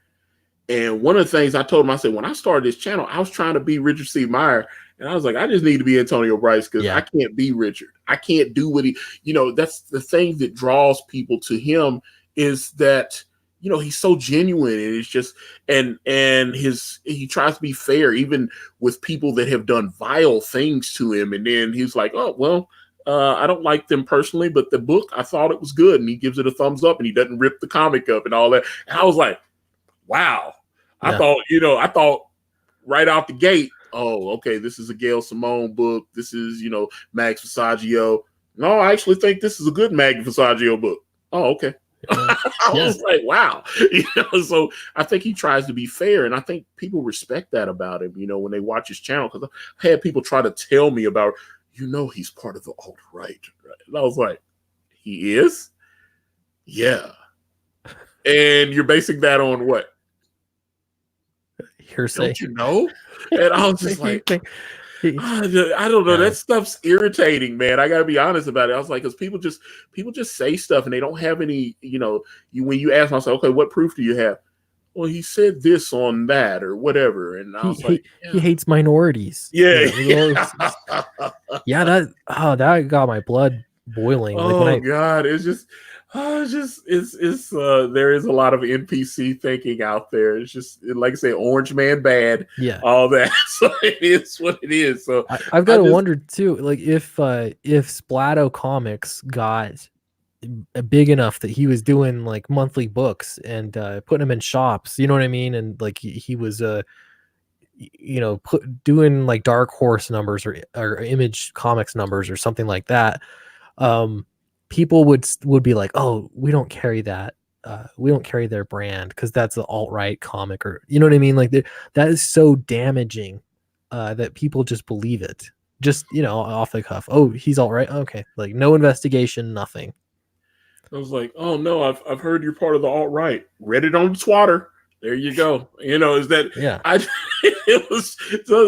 and one of the things I told him, I said, when I started this channel, I was trying to be Richard C. Meyer, and I was like, I just need to be Antonio Bryce because I can't be Richard. I can't do what he, that's the thing that draws people to him, is that he's so genuine, and it's just and he tries to be fair even with people that have done vile things to him, and then he's like, oh well, I don't like them personally, but the book, I thought it was good, and he gives it a thumbs up, and he doesn't rip the comic up and all that. And I was like, wow. I thought right out the gate, oh, okay, this is a Gail Simone book, this is Max Fasaggio. No, I actually think this is a good Max Fasaggio book. Oh, okay. I was like, wow. So I think he tries to be fair, and I think people respect that about him, when they watch his channel, because I had people try to tell me about, he's part of the alt-right. And I was like, he is? Yeah. And you're basing that on what? Hearsay. Don't you know? And I was just like, I don't know. That stuff's irritating, man. I gotta be honest about it. I was like, because people just say stuff and they don't have any, when you ask myself, okay, what proof do you have? Well, he said this on that or whatever. And I was like, he hates minorities. That got my blood boiling. Oh God, it's just there is a lot of NPC thinking out there. It's just like I say, Orange Man bad. Yeah, all that. So it is what it is. So I've got to wonder too, like if Splato Comics got big enough that he was doing like monthly books and putting them in shops, you know what I mean, and like he was doing like Dark Horse numbers or Image Comics numbers or something like that. People would be like, oh, we don't carry that. We don't carry their brand because that's the alt-right comic, or you know what I mean? Like that is so damaging that people just believe it. Just, off the cuff. Oh, he's alt-right. Okay. Like no investigation, nothing. I was like, oh no, I've heard you're part of the alt-right. Read it on the Twitter. There you go. Is that it was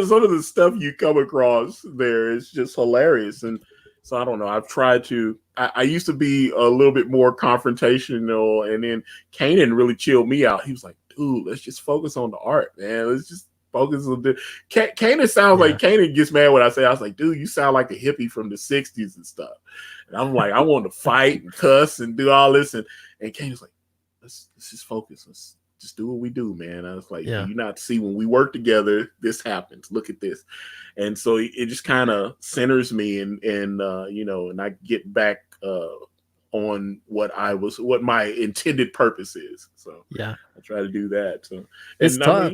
some of the stuff you come across there is just hilarious. And so I don't know. I've tried to. I used to be a little bit more confrontational, and then Kanan really chilled me out. He was like, "Dude, let's just focus on the art, man. Let's just focus on the." Kanan sounds like Kanan gets mad when I say. I was like, "Dude, you sound like a hippie from the '60s and stuff." And I'm like, I want to fight and cuss and do all this, and Kanan's like, "Let's just focus. Let's just do what we do, man." I was like, "You not see when we work together, this happens. Look at this." And so it just kind of centers me, and I get back on what my intended purpose is. So I try to do that. So it's tough.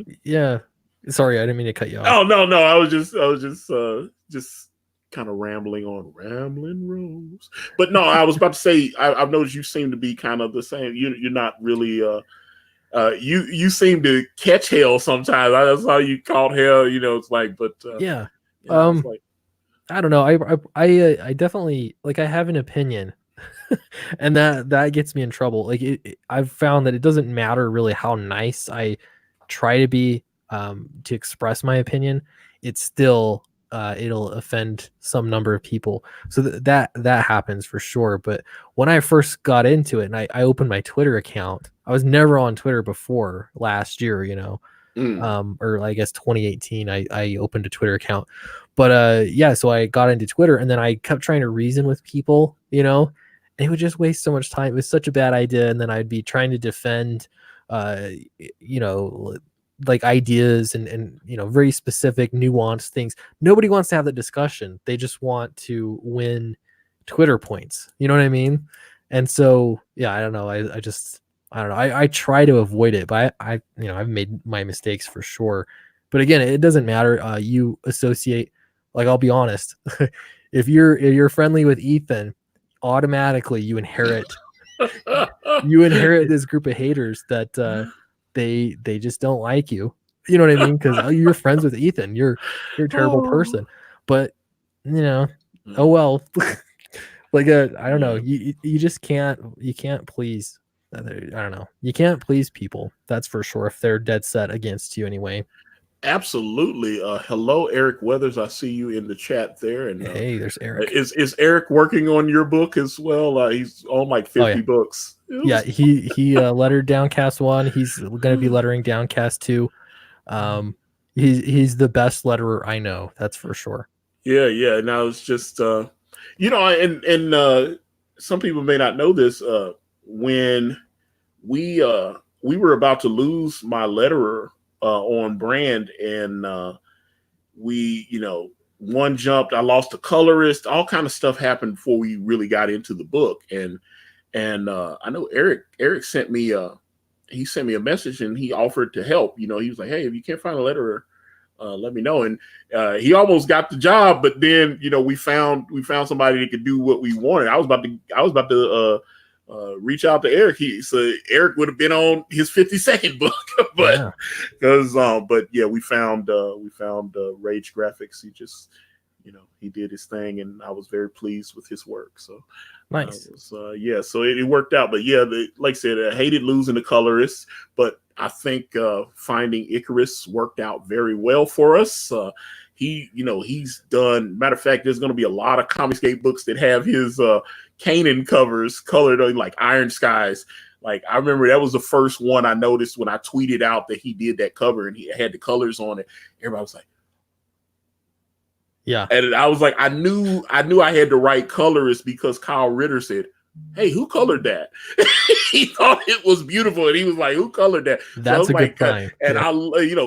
Sorry, I didn't mean to cut you off. Oh no, I was just kind of rambling on Rambling Rose. But no, I was about to say, I've noticed you seem to be kind of the same. You're not really, you seem to catch hell sometimes. That's how you caught hell, it's like, but, yeah. it's like, I don't know. I definitely, like, I have an opinion and that gets me in trouble. Like I've found that it doesn't matter really how nice I try to be to express my opinion. It's still it'll offend some number of people. So that happens for sure. But when I first got into it and I opened my Twitter account, I was never on Twitter before last year, or I guess 2018, I opened a Twitter account. But yeah, so I got into Twitter and then I kept trying to reason with people, and it would just waste so much time. It was such a bad idea. And then I'd be trying to defend, like ideas and very specific, nuanced things. Nobody wants to have that discussion. They just want to win Twitter points. You know what I mean? And so, yeah, I don't know. I don't know. I try to avoid it, but I've made my mistakes for sure. But again, it doesn't matter. You associate, like, I'll be honest. If you're friendly with Ethan, automatically you inherit this group of haters that they just don't like you. You know what I mean? Because you're friends with Ethan. You're a terrible person. But oh well. Like I don't know. You just can't please. I don't know. You can't please people. That's for sure. If they're dead set against you anyway. Absolutely. Hello, Eric Weathers. I see you in the chat there. And hey, there's Eric. Is Eric working on your book as well? He's on like 50 books. Yeah, he lettered Downcast 1. He's going to be lettering Downcast 2. He's the best letterer I know. That's for sure. Yeah. Now it's just and some people may not know this. When we were about to lose my letterer on brand, and one jumped, I lost a colorist, all kind of stuff happened before we really got into the book. And I know Eric sent me a message and he offered to help. He was like, hey, if you can't find a letterer, let me know. And he almost got the job, but then we found somebody that could do what we wanted. I was about to reach out to Eric. So Eric would have been on his 52nd book, but we found Rage Graphics. He just he did his thing, and I was very pleased with his work. So nice. So it worked out. But yeah, like I said, I hated losing the colorist, but I think finding Icarus worked out very well for us. He's done. Matter of fact, there's going to be a lot of Comicsgate books that have his Kanan covers colored like Iron Skies. Like, I remember that was the first one I noticed when I tweeted out that he did that cover and he had the colors on it. Everybody was like, yeah. And I was like, I knew I had the right colorist because Kyle Ritter said, hey, who colored that? He thought it was beautiful, and he was like, who colored that? That's a good sign. And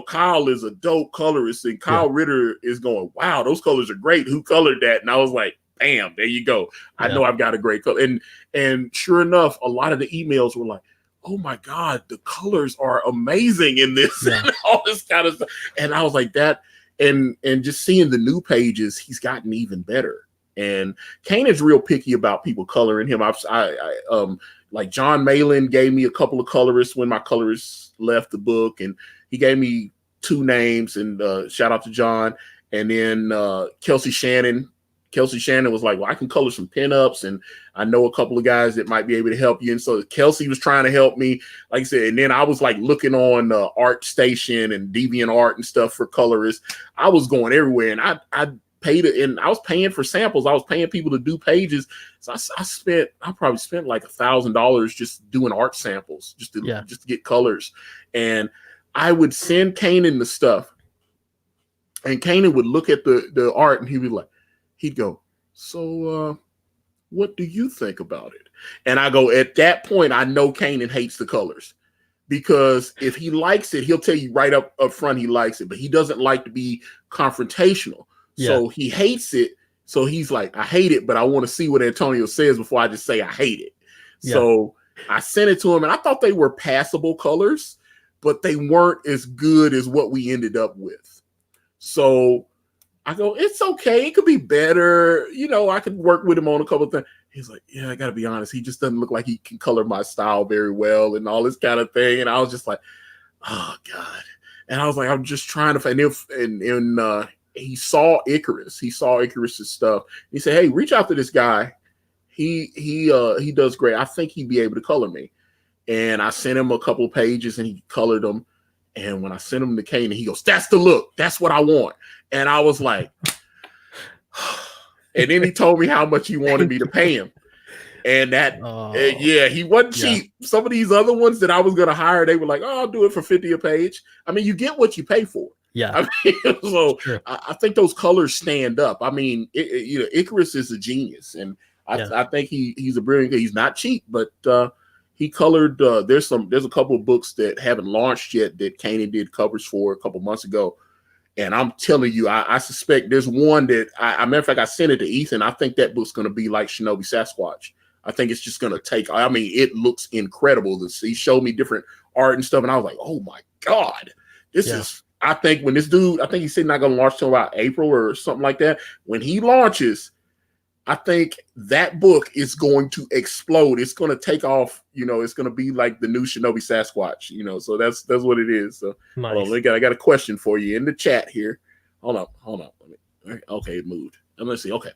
Kyle is a dope colorist, and Kyle Ritter is going, wow, those colors are great. Who colored that? And I was like, bam, there you go. I know I've got a great color. And sure enough, a lot of the emails were like, oh my God, the colors are amazing in this and all this kind of stuff. And I was like, that, and just seeing the new pages, he's gotten even better. And Kanan's real picky about people coloring him. Like John Malin gave me a couple of colorists when my colorist left the book, and he gave me 2 names, and shout out to John. And then Kelsey Shannon was like, well, I can color some pinups, and I know a couple of guys that might be able to help you. And so Kelsey was trying to help me, like I said. And then I was like looking on Art Station and DeviantArt and stuff for colorists. I was going everywhere, and I paid it, and I was paying for samples. I was paying people to do pages. So I probably spent like $1,000 just doing art samples, just to get colors. And I would send Kanan the stuff, and Kanan would look at the art, and he'd go, so what do you think about it? And I go, at that point, I know Kanan hates the colors, because if he likes it, he'll tell you right up front he likes it, but he doesn't like to be confrontational. So he hates it. So he's like, I hate it, but I want to see what Antonio says before I just say I hate it. Yeah. So I sent it to him, and I thought they were passable colors, but they weren't as good as what we ended up with. So I go, it's okay. It could be better. You know, I could work with him on a couple of things. He's like, yeah, I got to be honest. He just doesn't look like he can color my style very well and all this kind of thing. And I was just like, oh, God. And I was like, I'm just trying to find he saw Icarus. He saw Icarus's stuff. He said, hey, reach out to this guy. He does great. I think he'd be able to color me. And I sent him a couple of pages and he colored them. And when I sent him to Kane, he goes, that's the look. That's what I want. And I was like, and then he told me how much he wanted me to pay him. And that, yeah, he wasn't cheap. Some of these other ones that I was going to hire, they were like, oh, I'll do it for $50 a page. I mean, you get what you pay for. Yeah. I mean, so I think those colors stand up. I mean, you know, Icarus is a genius. And I think he's a brilliant guy. He's not cheap, but he colored, there's a couple of books that haven't launched yet that Kanan did covers for a couple months ago. And I'm telling you, I suspect there's one that matter of fact, I sent it to Ethan. I think that book's going to be like Shinobi Sasquatch. I think it's just going to take, I mean, it looks incredible to see. He showed me different art and stuff. And I was like, oh my God, this is, I think when this dude, I think he said not going to launch till about April or something like that. When he launches, I think that book is going to explode. It's going to take off. You know, it's going to be like the new Shinobi Sasquatch. You know, so that's what it is. So nice. Hold on, I got a question for you in the chat here. Hold on. Okay, it moved. Let's see. Okay,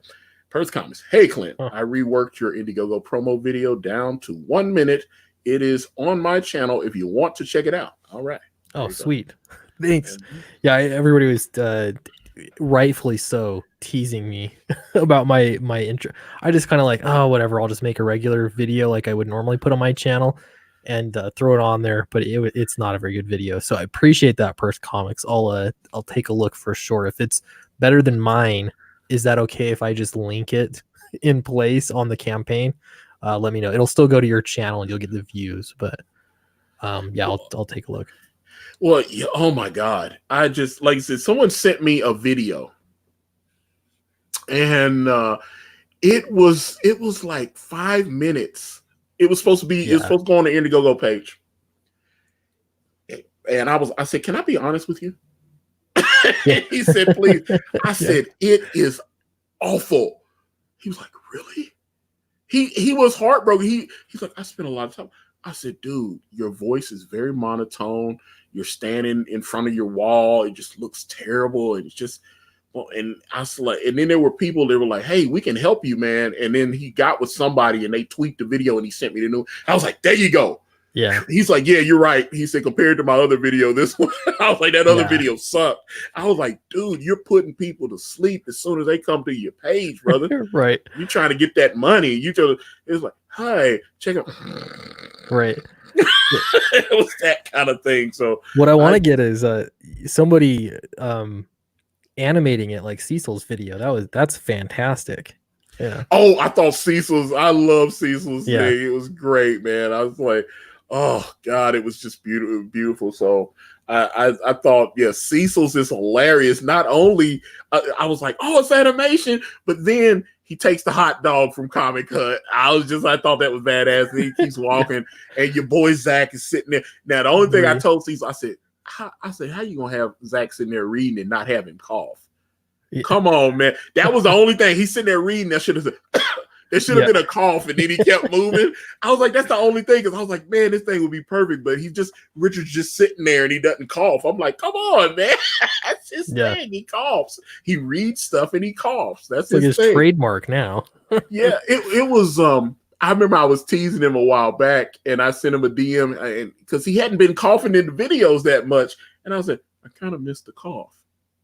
first comments. Hey Clint, I reworked your Indiegogo promo video down to 1 minute. It is on my channel if you want to check it out. All right. Oh, sweet. Thanks. Yeah, everybody was rightfully so teasing me about my intro. I just kind of like, oh, whatever, I'll just make a regular video like I would normally put on my channel and throw it on there, but it's not a very good video. So I appreciate that, Purse Comics. I'll take a look for sure. If it's better than mine, is that okay if I just link it in place on the campaign? Let me know. It'll still go to your channel and you'll get the views, but yeah, I'll take a look. Well, yeah, oh my God. I just, like I said, someone sent me a video and it was like 5 minutes. It was supposed to be, it was supposed to go on the Indiegogo page. And I said, can I be honest with you? He said, please. I said, it is awful. He was like, really? He was heartbroken. He's like, I spent a lot of time. I said, dude, your voice is very monotone. You're standing in front of your wall. It just looks terrible. And it's just, well, and I was like, and then there were people that were like, hey, we can help you, man. And then he got with somebody and they tweaked the video and he sent me the new. I was like, there you go. Yeah. He's like, yeah, you're right. He said, compared to my other video, this one, I was like, that other video sucked. I was like, dude, you're putting people to sleep as soon as they come to your page, brother. Right. You're trying to get that money. It's like, hi, check out. Right. It was that kind of thing. So what I want to get is somebody animating it like Cecil's video. That's fantastic. Yeah. Oh, I thought Cecil's. I love Cecil's thing. It was great, man. I was like, oh God, it was just beautiful. So I thought, yeah, Cecil's is hilarious. Not only I was like, oh, it's animation, but then he takes the hot dog from Comic Hut. I thought that was badass. And he keeps walking, and your boy Zach is sitting there. Now, the only thing I told Cecil, I said, how you gonna have Zach sitting there reading and not have him cough? Yeah. Come on, man. That was the only thing. He's sitting there reading. That should have there should have been a cough, and then he kept moving. I was like, that's the only thing, because I was like, man, this thing would be perfect. But Richard's just sitting there and he doesn't cough. I'm like, come on, man. That's his thing. He coughs. He reads stuff and he coughs. That's his thing. Trademark now. Yeah, it was. I remember I was teasing him a while back, and I sent him a DM, and because he hadn't been coughing in the videos that much, and I said, I kind of missed the cough.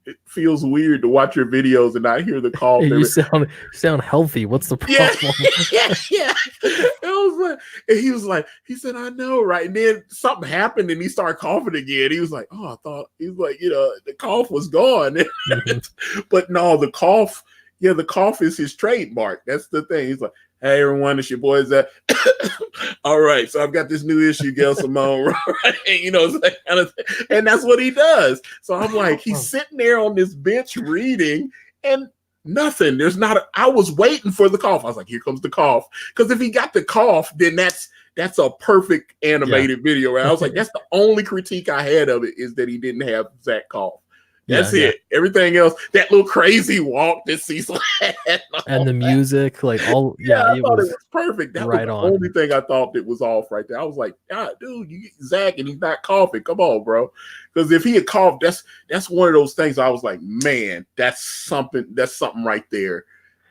It feels weird to watch your videos and not hear the cough. You sound healthy. What's the problem? Yeah. It was like, and he said, I know, right? And then something happened and he started coughing again. He was like, oh, I thought, he was like, the cough was gone. Mm-hmm. But no, the cough is his trademark. That's the thing. He's like, hey, everyone, it's your boy Zach. All right, so I've got this new issue, Gail Simone, right? It's that kind of thing. And that's what he does. So I'm like, he's sitting there on this bench reading, and nothing. I was waiting for the cough. I was like, here comes the cough. Because if he got the cough, then that's a perfect animated video. Right? I was like, that's the only critique I had of it, is that he didn't have Zach cough. That's it. Everything else, that little crazy walk that Cecil had, and the music, like all, I thought it was perfect. That right was the on. only thing I thought that was off right there. I was like, God, dude, you get Zach and he's not coughing. Come on, bro. Because if he had coughed, that's one of those things I was like, man, that's something right there.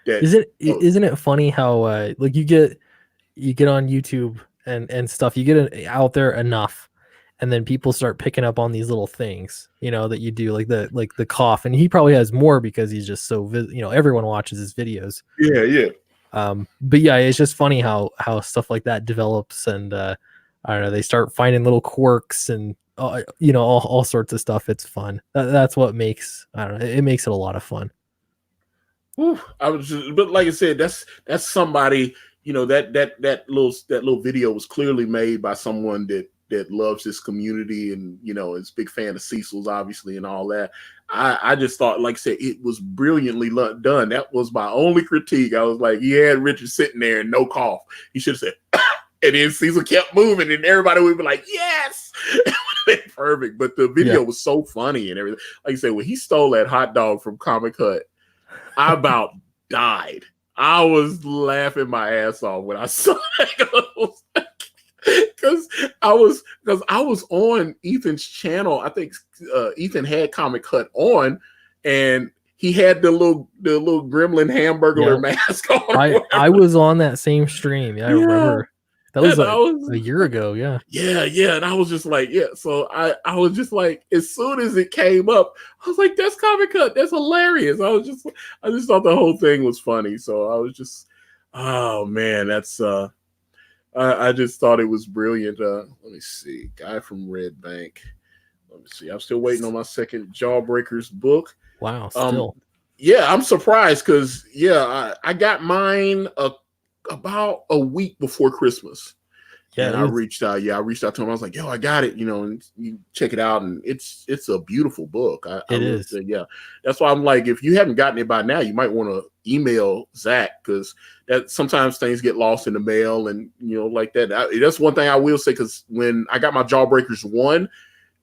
That isn't it funny how like you get on YouTube and stuff, you get it out there enough, and then people start picking up on these little things, you know, that you do, like the cough, and he probably has more because he's just so everyone watches his videos. But yeah, it's just funny how stuff like that develops, and I don't know, they start finding little quirks and all sorts of stuff. It's fun. That's what makes, I don't know, it makes it a lot of fun. But like I said, that's somebody, that little video was clearly made by someone that loves this community and is a big fan of Cecil's, obviously, and all that. I just thought, like I said, it was brilliantly done. That was my only critique. I was like, he had Richard sitting there and no cough. He should have said, and then Cecil kept moving, and everybody would be like, yes, perfect. But the video was so funny and everything. Like I said, when he stole that hot dog from Comic Hut, I about died. I was laughing my ass off when I saw that. Because I was on Ethan's channel. I think Ethan had Comic Hut on, and he had the little gremlin hamburger mask on. I was on that same stream. I remember. That was a year ago. Yeah. And I was just like, so I was just like, as soon as it came up, I was like, that's Comic Hut. That's hilarious. I just thought the whole thing was funny. So I was just, oh man, that's I just thought it was brilliant. Let me see. Guy from Red Bank. Let me see. I'm still waiting on my second Jawbreakers book. Wow, still. I'm surprised because I got mine about a week before Christmas. And I reached out. I reached out to him. I was like, yo, I got it, and you check it out. And it's a beautiful book. It is. That's why I'm like, if you haven't gotten it by now, you might want to email Zach, because that sometimes things get lost in the mail and, like that. That's one thing I will say, because when I got my Jawbreakers 1,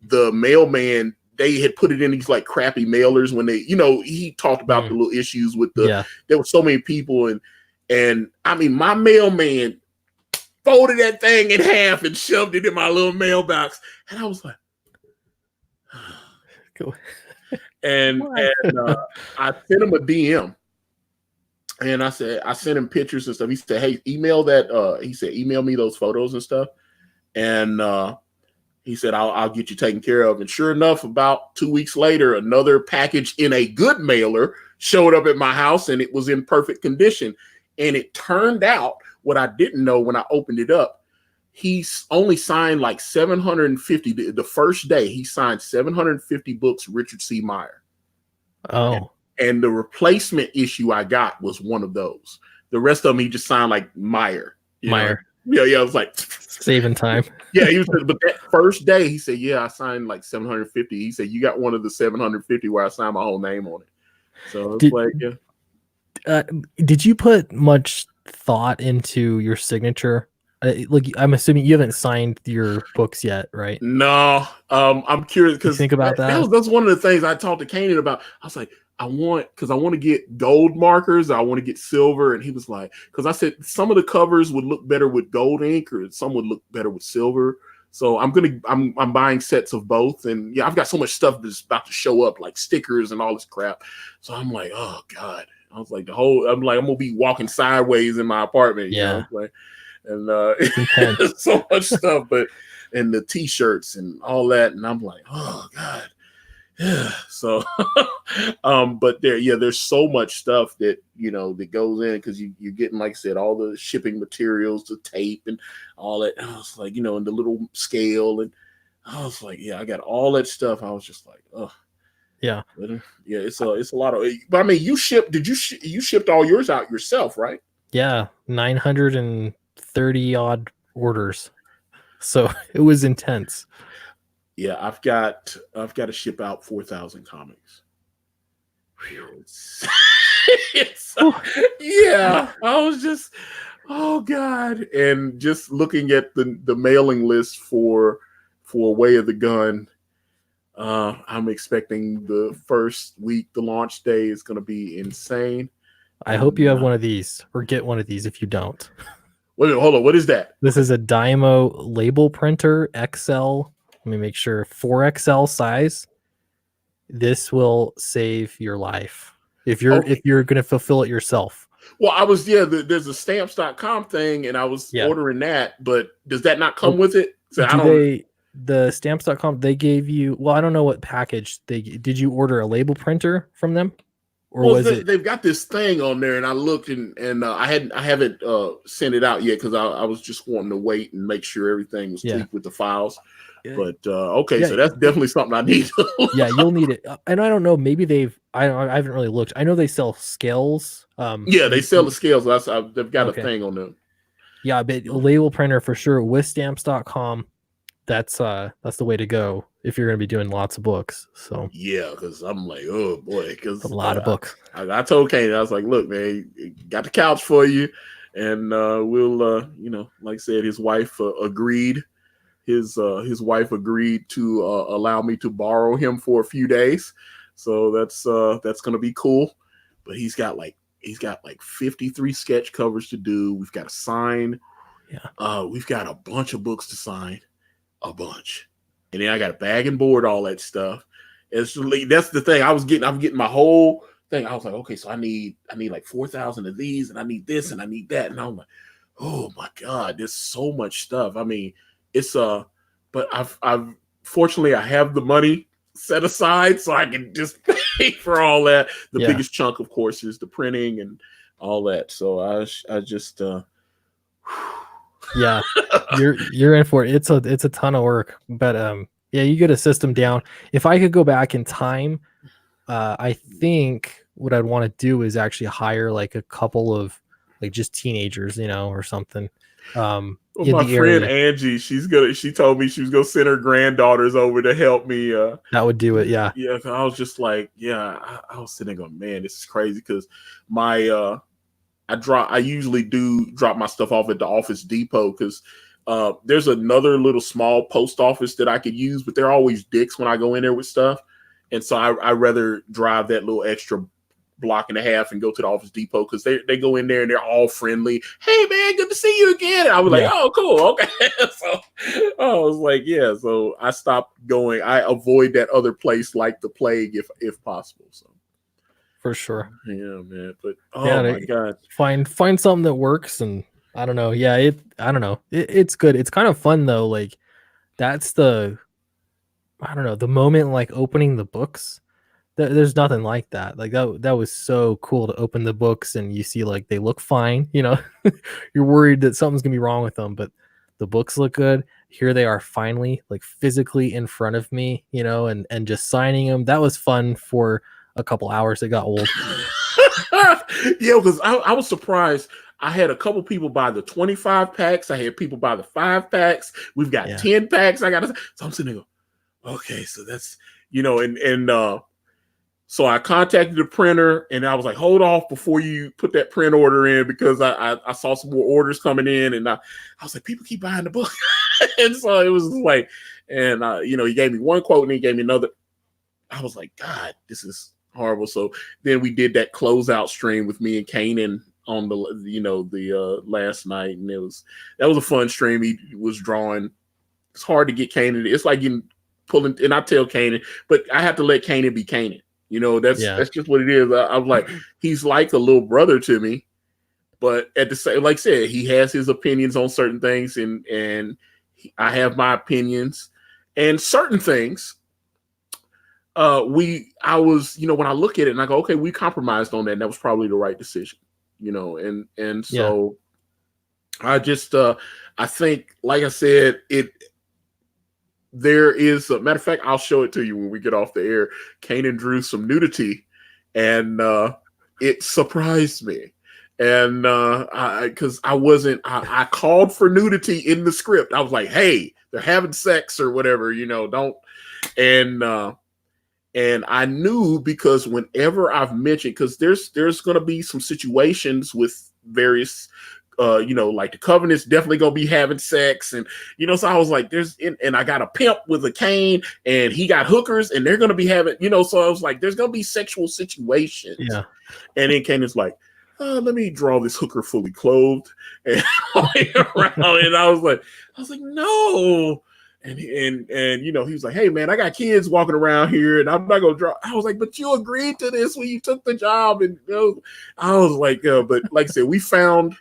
the mailman, they had put it in these like crappy mailers when they, he talked about the little issues with there were so many people. And I mean, my mailman folded that thing in half and shoved it in my little mailbox. And I was like, cool. and I sent him a DM. And I sent him pictures and stuff. He said, hey, email that. He said, email me those photos and stuff. And he said, I'll get you taken care of. And sure enough, about 2 weeks later, another package in a good mailer showed up at my house, and it was in perfect condition. And it turned out, what I didn't know when I opened it up, he's only signed like 750. The first day he signed 750 books, Richard C. Meyer. Oh. And the replacement issue I got was one of those. The rest of them, he just signed like Meyer. Meyer. Yeah, I was like, saving time. He was, but that first day he said, I signed like 750. He said, you got one of the 750 where I signed my whole name on it. So it's did you put much thought into your signature? Like, I'm assuming you haven't signed your books yet, right? No. I'm curious because think about that. That's one of the things I talked to Kanan about. I was like, I want to get gold markers. I want to get silver. And he was like, because I said some of the covers would look better with gold ink, or some would look better with silver. So I'm buying sets of both. And I've got so much stuff that's about to show up, like stickers and all this crap. So I'm like, oh God. I was like, I'm gonna be walking sideways in my apartment. And so much stuff, and the t-shirts and all that. And I'm like, oh God. Yeah. So, but there's so much stuff that, that goes in, because you're getting, like I said, all the shipping materials, the tape and all that. And I was like, and the little scale. And I was like, I got all that stuff. I was just like, oh. Yeah. But, it's a lot of, but I mean, you shipped all yours out yourself, right? Yeah. 930 odd orders. So it was intense. Yeah. I've got to ship out 4,000 comics. I was just, oh God. And just looking at the mailing list for Way of the Gun, I'm expecting the first week, the launch day is going to be insane. I hope you have one of these, or get one of these if you don't. Wait, hold on. What is that? This is a Dymo label printer XL. Let me make sure, 4XL size. This will save your life if you're going to fulfill it yourself. Well, there's a stamps.com thing, and I was ordering that, but does that not come with it? So the stamps.com, they gave you, well, I don't know what package did you order a label printer from them? Or they've got this thing on there, and I looked and I haven't sent it out yet because I was just wanting to wait and make sure everything was tweaked with the files. But so that's definitely something I need. Yeah, you'll need it. And I don't know, maybe I haven't really looked. I know they sell scales. They sell the scales. They've got a thing on them. Yeah, but label printer for sure with stamps.com. That's the way to go if you're going to be doing lots of books. So yeah, because I'm like, oh boy, because a lot of books. I told Kane, I was like, look, man, got the couch for you, and we'll like I said, his wife agreed. His wife agreed to allow me to borrow him for a few days, so that's going to be cool. But he's got like 53 sketch covers to do. We've got to sign. Yeah. We've got a bunch of books to sign. A bunch, and then I got to bag and board all that stuff. That's the thing. I'm getting my whole thing. I was like, okay, so I need like 4,000 of these, and I need this, and I need that, and I'm like, oh my god, there's so much stuff. I mean, it's but I've fortunately I have the money set aside so I can just pay for all that. The biggest chunk, of course, is the printing and all that. So I just yeah, you're in for it. It's a ton of work, but you get a system down. If I could go back in time, I think what I'd want to do is actually hire like a couple of like just teenagers, or something. My friend Angie, she told me she was gonna send her granddaughters over to help me. That would do it, yeah. Yeah, I was just like, I was sitting going, man, this is crazy because my I usually do drop my stuff off at the Office Depot because there's another little small post office that I could use, but they're always dicks when I go in there with stuff. And so I rather drive that little extra block and a half and go to the Office Depot because they go in there and they're all friendly. Hey, man, good to see you again. And I was like, oh, cool. Okay. So I was like, so I stopped going. I avoid that other place like the plague if possible. So. For sure. Yeah, man. But my god. Find something that works, and I don't know. Yeah, I don't know. It's good. It's kind of fun though. Like that's the moment like opening the books. There's nothing like that. Like that was so cool to open the books and you see like they look fine, You're worried that something's gonna be wrong with them, but the books look good. Here they are finally like physically in front of me, and just signing them. That was fun for a couple hours. It got old. Yeah, because I was surprised. I had a couple people buy the 25 packs. I had people buy the 5 packs. We've got 10 packs. So I'm sitting there going, okay, so that's so I contacted the printer and I was like, hold off before you put that print order in because I saw some more orders coming in and I was like, people keep buying the book. And so it was like, and he gave me one quote and he gave me another. I was like, God, this is horrible. So then we did that closeout stream with me and Kanan on the last night, and that was a fun stream. He was drawing. It's hard to get Kanan. It's like pulling, and I tell Kanan, but I have to let Kanan be Kanan. That's just what it is. I'm like, he's like a little brother to me, but at the same, like I said, he has his opinions on certain things, and I have my opinions, and certain things. When I look at it and I go, okay, we compromised on that, and that was probably the right decision, and so I just I think, like I said, there is a matter of fact, I'll show it to you when we get off the air. Kanan drew some nudity, and it surprised me, and because I called for nudity in the script. I was like, hey, they're having sex or whatever, don't, and I knew because whenever I've mentioned, because there's going to be some situations with various like the Covenant's definitely gonna be having sex, and so I was like, and I got a pimp with a cane, and he got hookers, and they're gonna be having, so I was like, there's gonna be sexual situations. Yeah. And then Kanan's like, let me draw this hooker fully clothed and around, and I was like, no. And he was like, hey man, I got kids walking around here, and I'm not gonna draw. I was like, but you agreed to this when you took the job, and I was like, but like I said, we found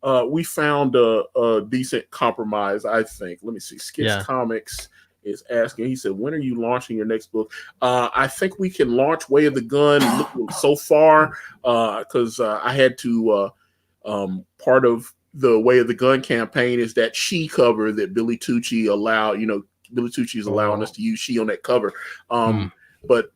a decent compromise, I think. Let me see. Skits Comics is asking. He said, when are you launching your next book? I think we can launch Way of the Gun so far, because I had to part of the Way of the Gun campaign is that She cover that Billy Tucci allowed. Billy Tucci is allowing us to use She on that cover. But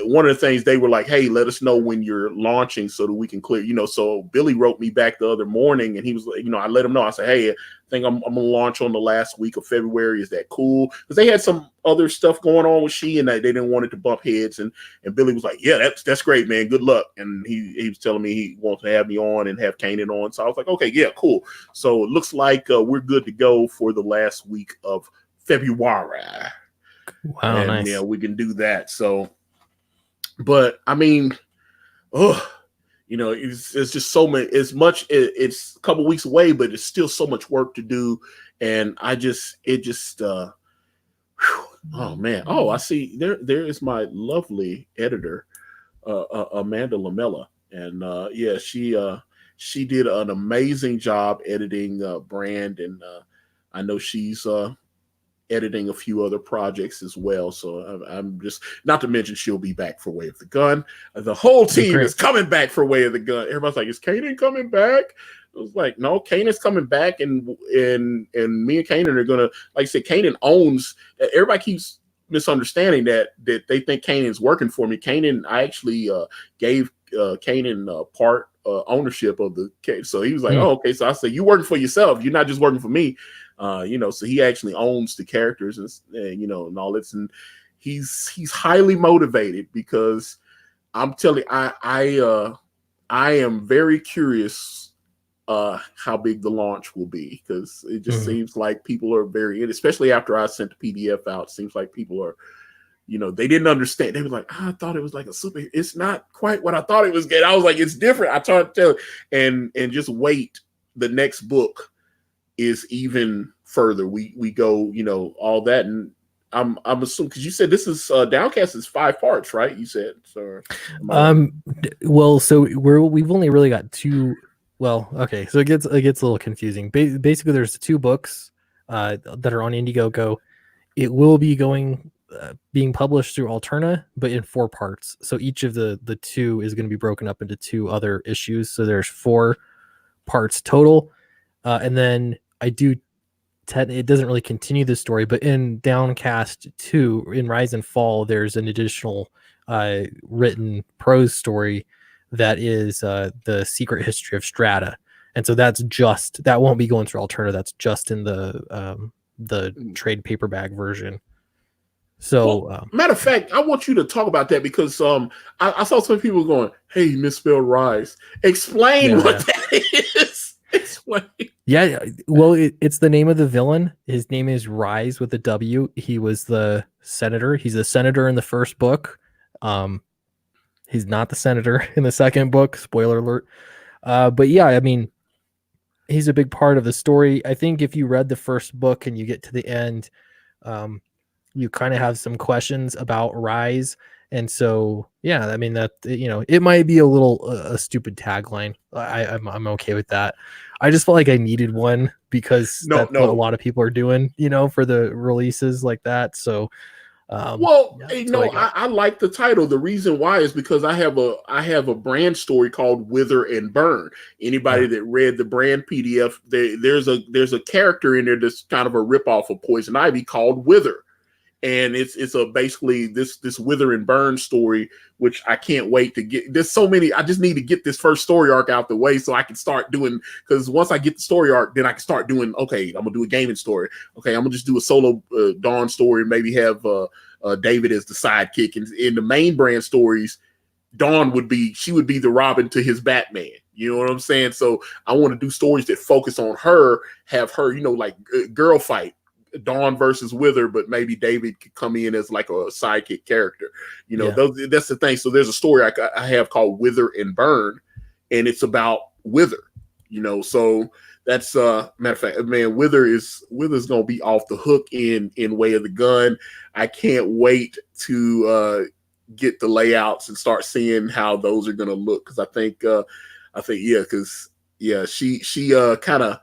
one of the things they were like, hey, let us know when you're launching so that we can clear, so Billy wrote me back the other morning, and he was like, I let him know. I said, hey, I think I'm gonna launch on the last week of February. Is that cool? Because they had some other stuff going on with She, and they didn't want it to bump heads. And Billy was like, yeah, that's great, man. Good luck. And he was telling me he wants to have me on and have Kanan on. So I was like, okay, yeah, cool. So it looks like we're good to go for the last week of February. Wow, and, nice. Yeah, we can do that. So, but I mean, it's just so many. It's a couple weeks away, but it's still so much work to do. And oh man, I see. There is my lovely editor, Amanda Lamella, and she did an amazing job editing Brand, and I know she's editing a few other projects as well. So I'm just, not to mention she'll be back for Way of the Gun. The whole team is coming back for Way of the Gun. Everybody's like, is Kanan coming back? I was like, no, Kanan's coming back, and me and Kanan are gonna, like I said, Kanan owns. Everybody keeps misunderstanding that they think Kanan's working for me. Kanan, I actually gave Kanan part ownership of the case. So he was like, oh, okay. So I said, you working for yourself. You're not just working for me. So he actually owns the characters and and all this. And he's highly motivated, because I'm telling you, I am very curious how big the launch will be, because it just seems like people are especially after I sent the PDF out, it seems like people are, they didn't understand. They were like, I thought it was like a super, it's not quite what I thought it was getting. I was like, it's different. I tried to tell, and just wait. The next book is even further. We go, all that. And I'm assuming, because you said this is Downcast is 5 parts, right? You said, so. Well, so we've only really got 2. Well, okay. So it gets a little confusing. Basically there's 2 books that are on Indiegogo. It will be being published through Alterna, but in 4 parts. So each of the 2 is going to be broken up into 2 other issues. So there's 4 parts total. And then it doesn't really continue the story, but in Downcast 2, in Rise and Fall, there's an additional written prose story that is the secret history of Strata. And so that won't be going through Alterna. That's just in the trade paperback version. So, matter of fact, I want you to talk about that, because I saw some people going, "Hey, you misspelled Wrize. Explain what that is." Explain. Yeah, well, it's the name of the villain. His name is Wrize with a W. He was the senator. He's the senator in the first book. He's not the senator in the second book. Spoiler alert. But yeah, I mean, he's a big part of the story. I think if you read the first book and you get to the end, you kind of have some questions about Wrize. And so, yeah, I mean, that, it might be a stupid tagline. I'm okay with that. I just felt like I needed one, because that's what a lot of people are doing, for the releases like that. So, I like the title. The reason why is because I have a Brand story called Wither and Burn. Anybody that read the Brand PDF, there's a character in there that's kind of a ripoff of Poison Ivy called Wither. And it's basically this Wither and Burn story, which I can't wait to get. There's so many. I just need to get this first story arc out the way so I can start doing. Because once I get the story arc, then I can start doing. Okay, I'm gonna do a gaming story. Okay, I'm gonna just do a solo Dawn story. Maybe have David as the sidekick. And in the main Brand stories, Dawn would be the Robin to his Batman. You know what I'm saying? So I want to do stories that focus on her, have her, you know, like girl fight, Dawn versus Wither, but maybe David could come in as like a sidekick character. You know, that's the thing. So there's a story I have called Wither and Burn, and it's about Wither. You know, so that's matter of fact, man, Wither's gonna be off the hook in Way of the Gun. I can't wait to get the layouts and start seeing how those are gonna look, because I think she kind of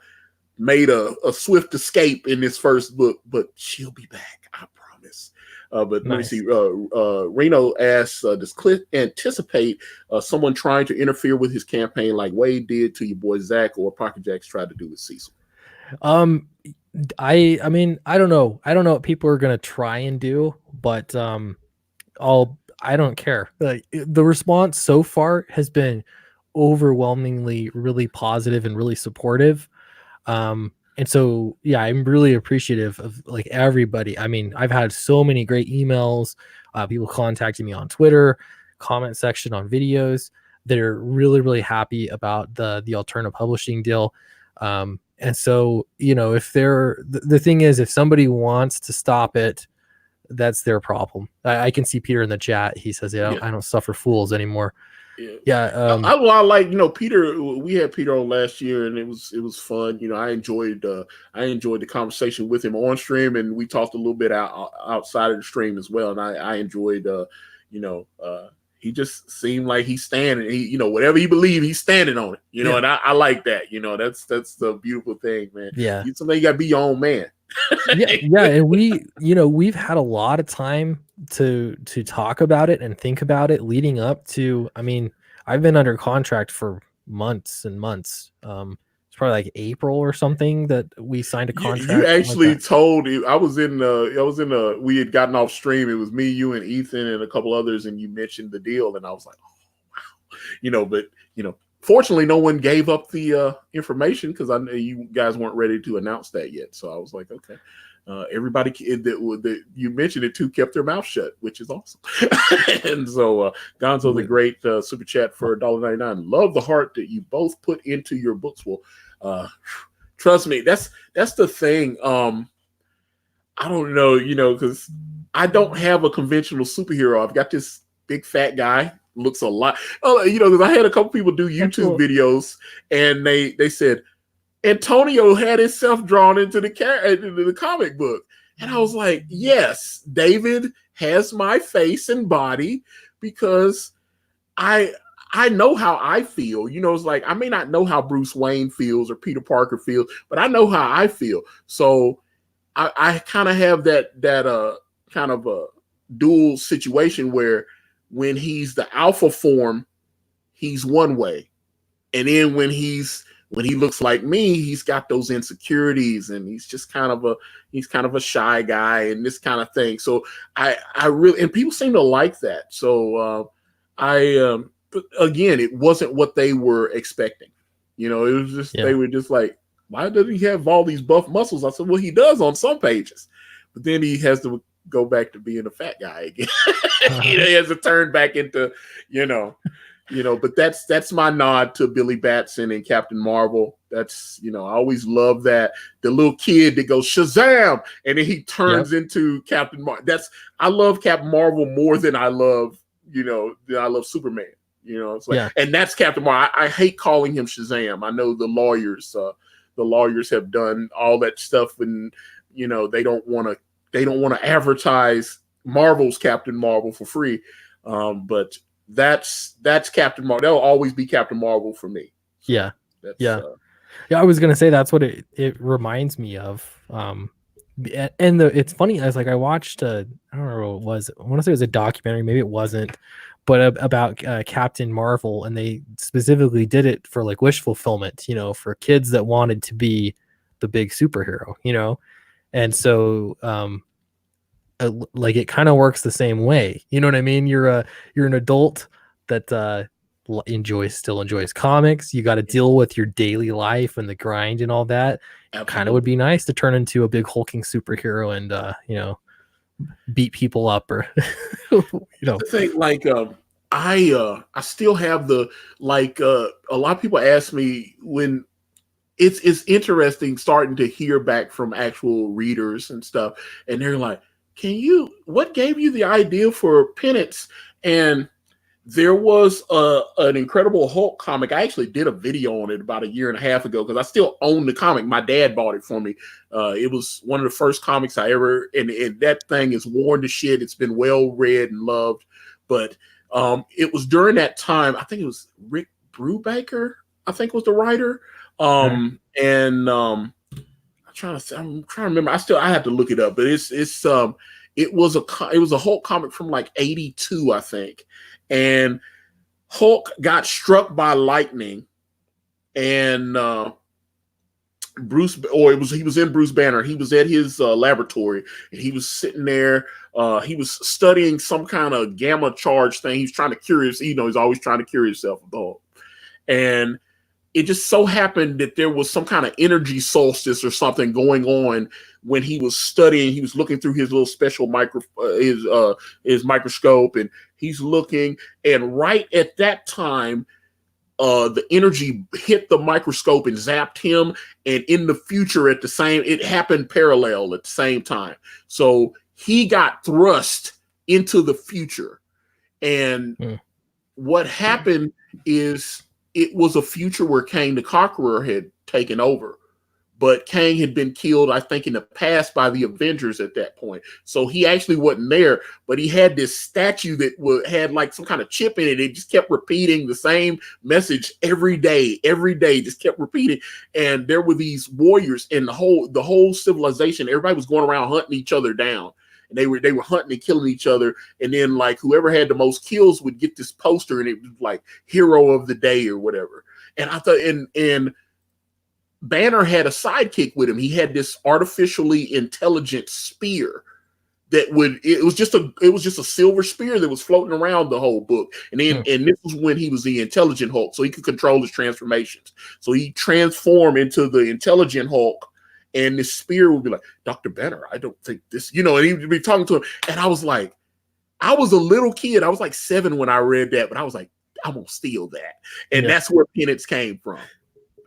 made a swift escape in this first book, but she'll be back, I promise. But nice. Let me see. Reno asks, does Clint anticipate someone trying to interfere with his campaign like Wade did to your boy Zach, or Pocket Jacks tried to do with Cecil? I mean, I don't know. I don't know what people are gonna try and do, but I don't care. Like, the response so far has been overwhelmingly really positive and really supportive. And so, yeah, I'm really appreciative of like everybody. I mean, I've had so many great emails, people contacting me on Twitter, comment section on videos that are really, really happy about the alternative publishing deal. And so, you know, if the thing is, if somebody wants to stop it, that's their problem. I can see Peter in the chat. He says, I don't suffer fools anymore. I like, you know, Peter. We had Peter on last year, and it was fun. You know, I enjoyed the conversation with him on stream, and we talked a little bit outside of the stream as well. And I enjoyed, he just seemed like he's standing. He, you know, whatever he believes, he's standing on it. You know, and I like that. You know, that's the beautiful thing, man. Yeah, sometimes you got to be your own man. And we've had a lot of time to talk about it and think about it leading up to, I mean, I've been under contract for months and months. It's probably like April or something that we signed a contract. You actually told me. We had gotten off stream. It was me, you, and Ethan, and a couple others, and you mentioned the deal, and I was like, oh, wow. You know, but you know, fortunately, no one gave up the information, because I know you guys weren't ready to announce that yet. So I was like, okay. Everybody that you mentioned it to kept their mouth shut, which is awesome. And so Gonzo the Great super chat for $1.99. Love the heart that you both put into your books. Well, trust me, that's the thing. I don't know, you know, because I don't have a conventional superhero. I've got this big fat guy. Looks a lot, you know, because I had a couple people do YouTube videos, and they said Antonio had himself drawn into the comic book, and I was like, yes, David has my face and body, because I know how I feel. You know, it's like, I may not know how Bruce Wayne feels or Peter Parker feels, but I know how I feel. So I kind of have that kind of a dual situation where, when he's the alpha form, he's one way. And then when he looks like me, he's got those insecurities, and he's just kind of a shy guy and this kind of thing. So I really, and people seem to like that. So but again, it wasn't what they were expecting. You know, it was just, they were just like, why doesn't he have all these buff muscles? I said, well, he does on some pages, but then he has to go back to being a fat guy again. You know, he has to turn back into, you know, but that's my nod to Billy Batson and Captain Marvel. That's, you know, I always love that. The little kid that goes Shazam, and then he turns into Captain Marvel. I love Captain Marvel more than I love Superman. You know, it's like, and that's Captain Marvel. I hate calling him Shazam. I know the lawyers have done all that stuff, and you know, they don't want to advertise Marvel's Captain Marvel for free. But that's Captain Marvel. That'll always be Captain Marvel for me. So I was gonna say that's what it reminds me of. And it's funny, I was like, I watched I don't know what it was. I want to say it was a documentary, maybe it wasn't, but about Captain Marvel, and they specifically did it for like wish fulfillment, you know, for kids that wanted to be the big superhero, you know. And so like, it kind of works the same way, you know what I mean? You're an adult that still enjoys comics. You got to deal with your daily life and the grind and all that. Kind of would be nice to turn into a big hulking superhero and you know, beat people up, or you know. The thing, like I still have the a lot of people ask me when it's interesting starting to hear back from actual readers and stuff, and they're like, what gave you the idea for Penance? And there was an Incredible Hulk comic. I actually did a video on it about 1.5 years ago because I still own the comic. My dad bought it for me. It was one of the first comics I ever, and that thing is worn to shit. It's been well read and loved, but it was during that time. I think it was Rick Brubaker, I think was the writer. And I'm trying to remember. I have to look it up, but it was a Hulk comic from like 82, I think. And Hulk got struck by lightning, and he was in Bruce Banner. He was at his laboratory, and he was sitting there. He was studying some kind of gamma charge thing. He's trying to cure he's always trying to cure himself with the Hulk. And it just so happened that there was some kind of energy solstice or something going on when he was studying. He was looking through his little special his microscope, and he's looking. And right at that time, the energy hit the microscope and zapped him. And in the future, it happened parallel at the same time. So he got thrust into the future. And what happened is, it was a future where Kang the Conqueror had taken over, but Kang had been killed, I think, in the past by the Avengers at that point. So he actually wasn't there, but he had this statue that had like some kind of chip in it. It just kept repeating the same message every day, just kept repeating. And there were these warriors, and the whole civilization, everybody was going around hunting each other down. And they were hunting and killing each other. And then like whoever had the most kills would get this poster, and it was like hero of the day or whatever. And I thought, and Banner had a sidekick with him. He had this artificially intelligent spear it was just a silver spear that was floating around the whole book. And then and this was when he was the intelligent Hulk, so he could control his transformations. So he transformed into the intelligent Hulk. And this spear would be like, Dr. Banner, I don't think this, and he would be talking to him. And I was like, I was a little kid. I was like 7 when I read that, but I was like, I'm going to steal that. And that's where Penance came from.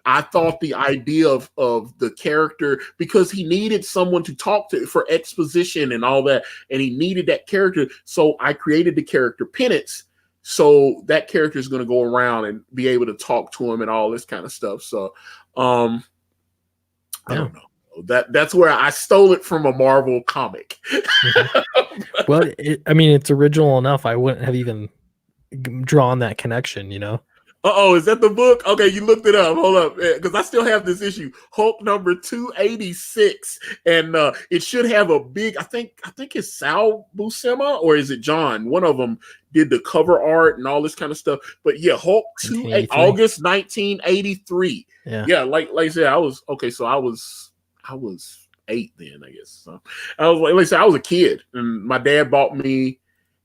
I thought the idea of the character, because he needed someone to talk to for exposition and all that. And he needed that character. So I created the character Penance. So that character is going to go around and be able to talk to him and all this kind of stuff. So, I don't know. That's where I stole it from a Marvel comic. Well, it's original enough. I wouldn't have even drawn that connection, Is that the book? Okay, you looked it up. Hold up, because I still have this issue, Hulk number 286, and it should have a big. I think it's Sal Buscema, or is it John? One of them did the cover art and all this kind of stuff. But yeah, Hulk August 1983. Yeah, like I said, I was okay. So I was 8 then, I guess. So I was like I said, I was a kid, and my dad bought me.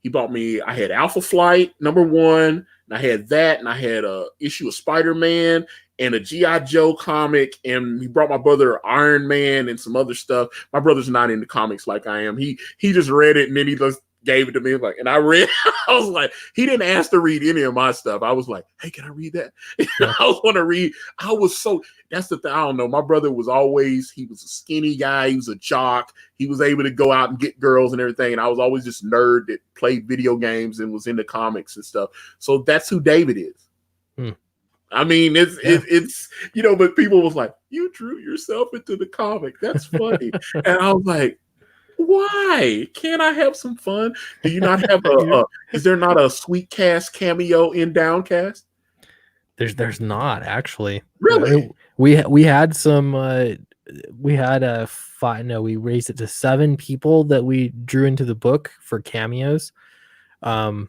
I had Alpha Flight #1, and I had that, and I had a issue of Spider-Man and a G.I. Joe comic, and he brought my brother Iron Man and some other stuff. My brother's not into comics like I am. He just read it, and then he just gave it to me. And I read. I was like, he didn't ask to read any of my stuff. I was like, hey, can I read that? I was want to read. That's the thing. I don't know. My brother he was a skinny guy. He was a jock. He was able to go out and get girls and everything. And I was always this nerd that played video games and was into comics and stuff. So that's who David is. I mean, it's but people was like, you drew yourself into the comic. That's funny. And I was like, why can't I have some fun? Do you not have is there not a SweetCast's cameo in Downcast? There's not, actually. Really? We had some we raised it to 7 people that we drew into the book for cameos. But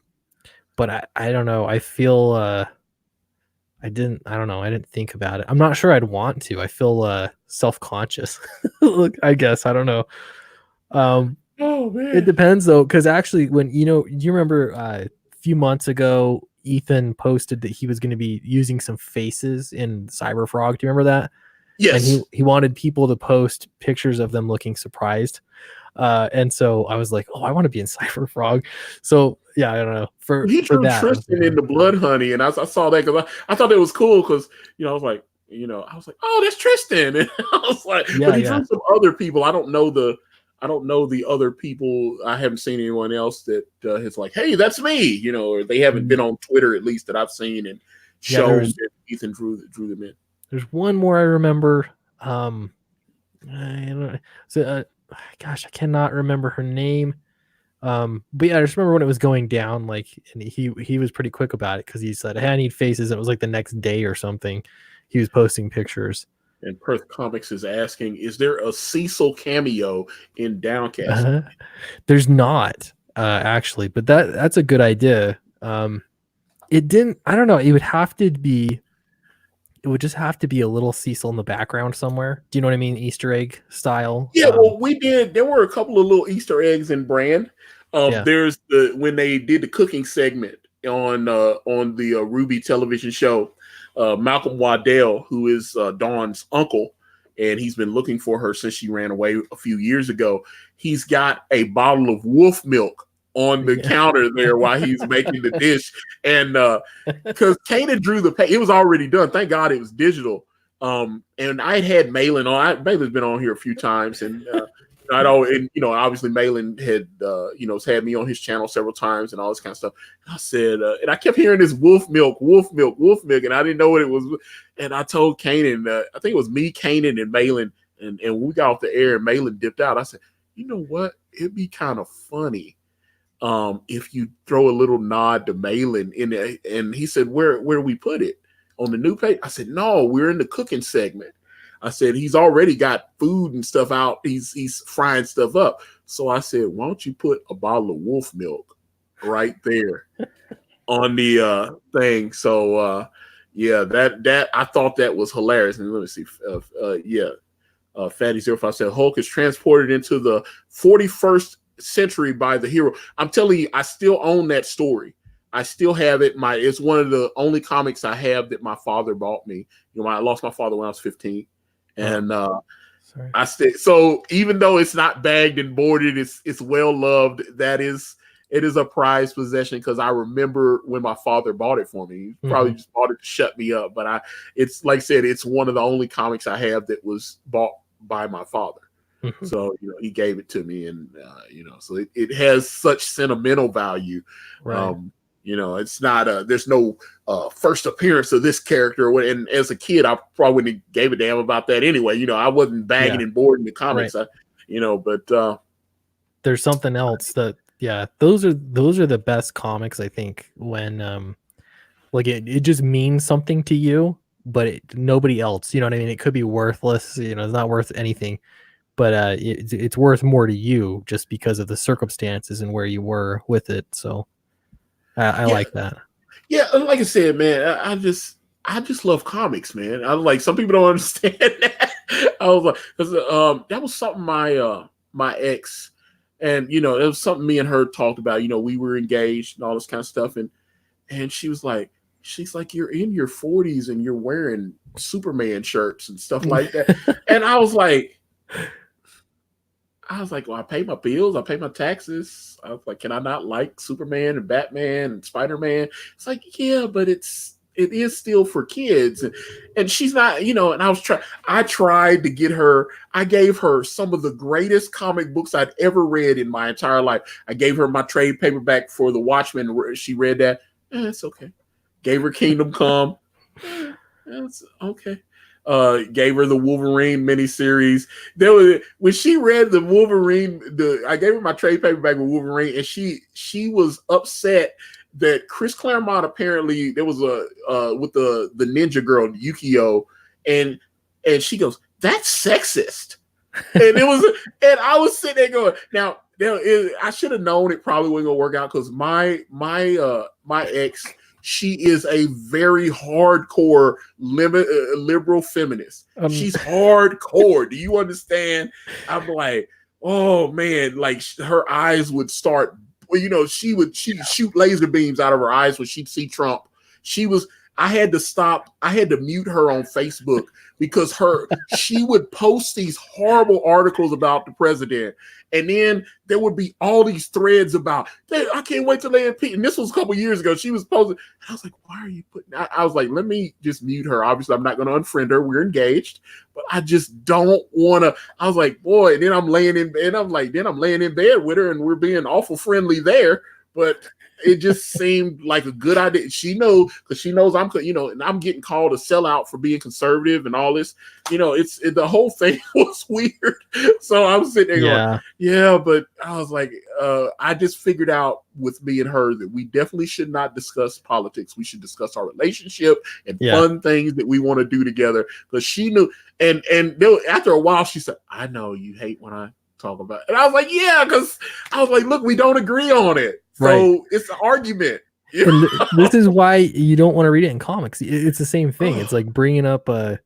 I don't know. I feel I didn't think about it. I'm not sure I'd want to. I feel self-conscious. I guess. I don't know. Oh man. It depends though, because actually when you remember a few months ago Ethan posted that he was going to be using some faces in Cyberfrog. Do you remember that? And Yes. he wanted people to post pictures of them looking surprised. And so I was like, oh, I want to be in Cypher Frog. So yeah, I don't know. For He drew that, I was Tristan like, in the Blood Honey, and I saw that because I thought that was cool because I was like, oh, that's Tristan, and I was like, but he drew some other people. I don't know the other people. I haven't seen anyone else that is like, hey, that's me, or they haven't been on Twitter at least that I've seen and shown that Ethan drew them in. There's one more I remember. Gosh, I cannot remember her name. But yeah, I just remember when it was going down, like, and he was pretty quick about it because he said, hey, I need faces. It was like the next day or something. He was posting pictures. And Perth Comics is asking, is there a Cecil cameo in Downcast? There's not, actually, but that's a good idea. It didn't, I don't know. It would just have to be a little Cecil in the background somewhere. Do you know what I mean? Easter egg style. Yeah, well, we did. There were a couple of little Easter eggs in Brand. There's when they did the cooking segment on the Ruby television show. Malcolm Waddell, who is Dawn's uncle, and he's been looking for her since she ran away a few years ago. He's got a bottle of wolf milk on the counter there while he's making the dish. And because Kanan drew it was already done. Thank God it was digital. And I had Malin on. Malin's been on here a few times, and obviously Malin had has had me on his channel several times and all this kind of stuff. And I said, and I kept hearing this wolf milk, and I didn't know what it was. And I told Kanan, I think it was me, Kanan, and Malin, and we got off the air, and Malin dipped out. I said, you know what? It'd be kind of funny if you throw a little nod to Malin in it. And he said, where do we put it? On the new page? I said, no, we're in the cooking segment. I said, he's already got food and stuff out. He's frying stuff up. So I said, why don't you put a bottle of wolf milk right there on the thing? So that I thought that was hilarious. And let me see. Fatty05 said Hulk is transported into the 41st century by the hero. I'm telling you, I still own that story. I still have it. It's one of the only comics I have that my father bought me. I lost my father when I was 15. And so even though it's not bagged and boarded, it's well loved. It is a prized possession because I remember when my father bought it for me. He probably just bought it to shut me up. But it's like I said, it's one of the only comics I have that was bought by my father. So he gave it to me, and so it has such sentimental value. Right. It's not there's no first appearance of this character. And as a kid, I probably wouldn't have gave a damn about that anyway. I wasn't bagging and boarding the comics. Right. But there's something else that, those are the best comics, I think, when like it just means something to you, but nobody else. You know what I mean? It could be worthless. It's not worth anything, but it's worth more to you just because of the circumstances and where you were with it. So. I like that. Yeah, like I said, man, I just love comics, man. I like, some people don't understand that. I was like, that was something my ex, and it was something me and her talked about. We were engaged and all this kind of stuff, and she's like, you're in your 40s and you're wearing Superman shirts and stuff like that, and I was like, well, I pay my bills, I pay my taxes. I was like, can I not like Superman and Batman and Spider-Man? It's like, yeah, but it is still for kids. And she's not, and I tried to get her, I gave her some of the greatest comic books I'd ever read in my entire life. I gave her my trade paperback for The Watchmen. She read that. It's okay. Gave her Kingdom Come. That's okay. Gave her the Wolverine miniseries. When she read the Wolverine, I gave her my trade paperback with Wolverine, and she was upset that Chris Claremont, apparently there was with the ninja girl Yukio, and she goes, "That's sexist," and I was sitting there going, now I should have known it probably wasn't gonna work out because my ex. She is a very hardcore liberal feminist. She's hardcore. Do you understand? I'm like, oh man, like her eyes would start. She'd shoot laser beams out of her eyes when she'd see Trump. I had to mute her on Facebook because she would post these horrible articles about the president. And then there would be all these threads about, I can't wait till they impeach. And this was a couple years ago. She was posting. I was like, why are you putting, I was like, let me just mute her. Obviously, I'm not going to unfriend her. We're engaged, but I just don't want to. I was like, boy, and then I'm laying in bed. I'm laying in bed with her and we're being awful friendly there. But it just seemed like a good idea. She knows, because she knows I'm, and I'm getting called a sellout for being conservative and all this. The whole thing was weird. So I was sitting there going, yeah, but I was like, I just figured out with me and her that we definitely should not discuss politics. We should discuss our relationship and fun things that we want to do together. Because she knew, and after a while, she said, I know you hate when I talk about it. And I was like, yeah, because I was like, look, we don't agree on it. So it's an argument. And this is why you don't want to read it in comics. It's the same thing. It's like bringing up a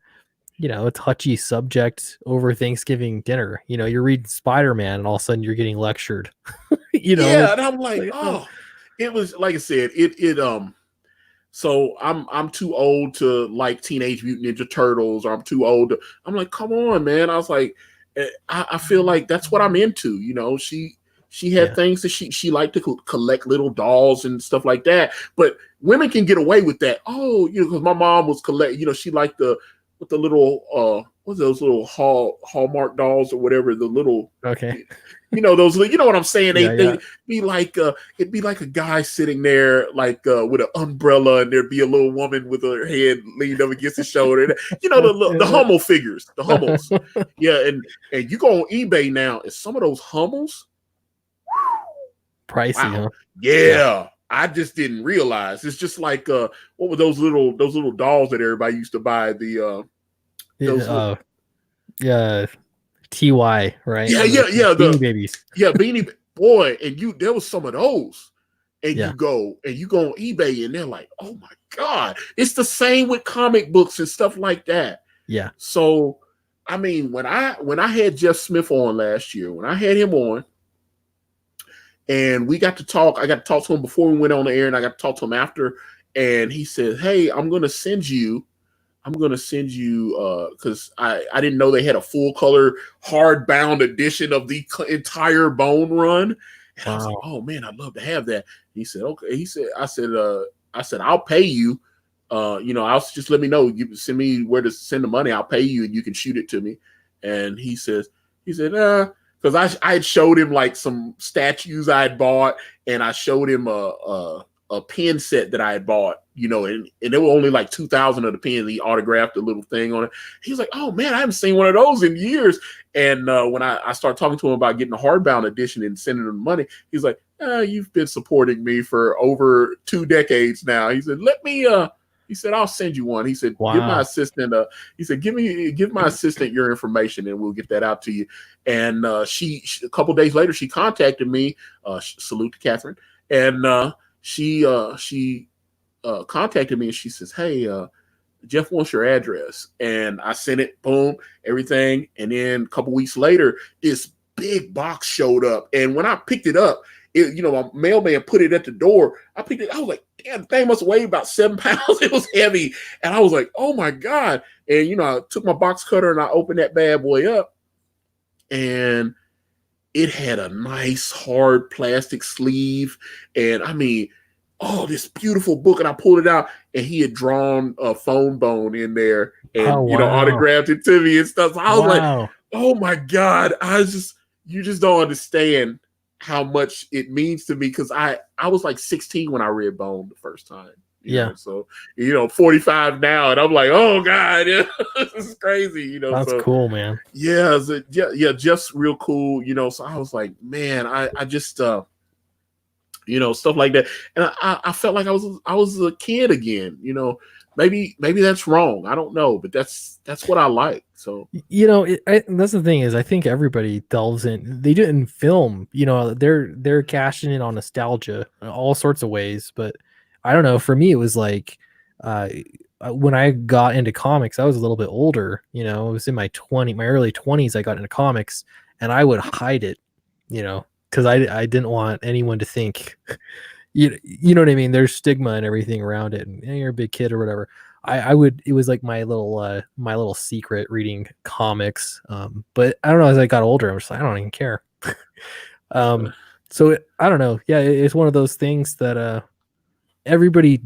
touchy subject over Thanksgiving dinner. You're reading Spider-Man and all of a sudden you're getting lectured. Yeah, and I'm like, it was like I said, so I'm too old to like Teenage Mutant Ninja Turtles, or I'm too old I'm like, come on, man. I was like, I feel like that's what I'm into. She had things that she liked to collect little dolls and stuff like that. But women can get away with that. Oh, because my mom was she liked the little what's those little Hallmark dolls or whatever, the little those, what I'm saying? They'd be like it'd be like a guy sitting there like with an umbrella, and there'd be a little woman with her head leaned up against his shoulder. The Hummel figures, the Hummels. And you go on eBay now, and some of those Hummels, pricey, huh? Yeah. I just didn't realize. It's just like what were those little dolls that everybody used to buy? TY, right? Yeah, Beanie Babies. Yeah, Beanie Boy, and there was some of those. And you go on eBay and they're like, oh my God. It's the same with comic books and stuff like that. Yeah. So I mean, when I had Jeff Smith on last year, when I had him on, and we got to talk. I got to talk to him before we went on the air, and I got to talk to him after. And he said, hey, I'm going to send you, because I didn't know they had a full color hardbound edition of the entire Bone run. And I was like, oh man, I'd love to have that. He said, okay. I said, I'll pay you. I'll just let me know. You send me where to send the money. I'll pay you and you can shoot it to me. And he said, because I had showed him like some statues I had bought, and I showed him a pen set that I had bought, and there were only like 2,000 of the pens. He autographed a little thing on it. He was like, oh man, I haven't seen one of those in years. And when I started talking to him about getting a hardbound edition and sending him money, he's like, you've been supporting me for over 2 decades now. He said, he said, I'll send you one. He said, give my assistant, give my assistant your information and we'll get that out to you. And she a couple days later, she contacted me, salute to Catherine. And she contacted me and she says, hey, Jeff wants your address. And I sent it, boom, everything. And then a couple weeks later, this big box showed up. And when I picked it up, my mailman put it at the door. I picked it. I was like, damn, the thing must weigh about 7 pounds. It was heavy. And I was like, oh my God. And, I took my box cutter and I opened that bad boy up. And it had a nice hard plastic sleeve. And I mean, this beautiful book. And I pulled it out and he had drawn a phone bone in there and, autographed it to me and stuff. So I was like, oh my God. You just don't understand how much it means to me, because I was like 16 when I read Bone the first time. So 45 now, and I'm like, oh God, this is crazy. That's cool, man. Yeah, just real cool. So I was like, man, I just stuff like that, and I felt like I was a kid again. Maybe that's wrong. I don't know, but that's what I like. So that's the thing is, I think everybody delves in. They do it in film. They're cashing in on nostalgia in all sorts of ways. But I don't know. For me, it was like when I got into comics, I was a little bit older. It was in my early 20s. I got into comics, and I would hide it. Because I didn't want anyone to think you know what I mean? There's stigma and everything around it, and you're a big kid or whatever. I would, it was like my little secret reading comics. But I don't know, as I got older, I was like, I don't even care. So I don't know. Yeah, it's one of those things that everybody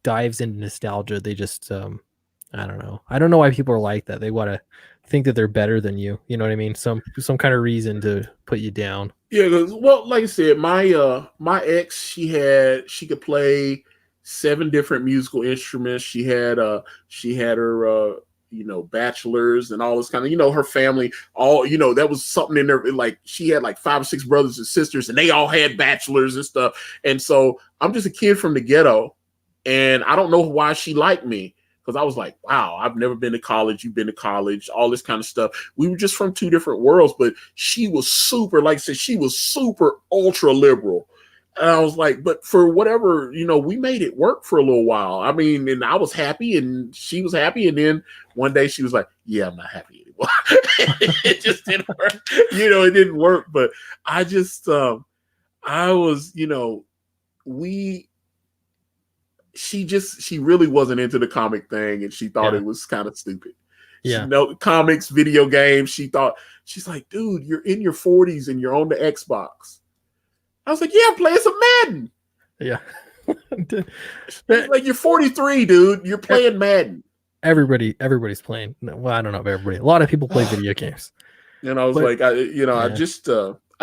dives into nostalgia. They just I don't know. I don't know why people are like that. They want to think that they're better than you. You know what I mean? Some kind of reason to put you down. Yeah, well, like I said, my ex, she could play 7 different musical instruments. She had her bachelor's and all this kind of, her family, all, that was something in there. Like she had like 5 or 6 brothers and sisters, and they all had bachelors and stuff. And so I'm just a kid from the ghetto, and I don't know why she liked me. Because I was like, wow, I've never been to college. You've been to college, all this kind of stuff. We were just from 2 different worlds, but she was super, like I said, she was super ultra liberal. And I was like, but for whatever, we made it work for a little while. I mean, and I was happy and she was happy. And then one day she was like, yeah, I'm not happy anymore. It just didn't work. It didn't work. But I just, I was, she really wasn't into the comic thing, and she thought it was kind of stupid. Yeah. Comics, video games. She's like, dude, you're in your 40s and you're on the Xbox. I was like, yeah, I'm playing some Madden. Yeah. Like, you're 43, dude. You're playing Madden. Everybody's playing. Well, I don't know if everybody. A lot of people play video games. And I was like, I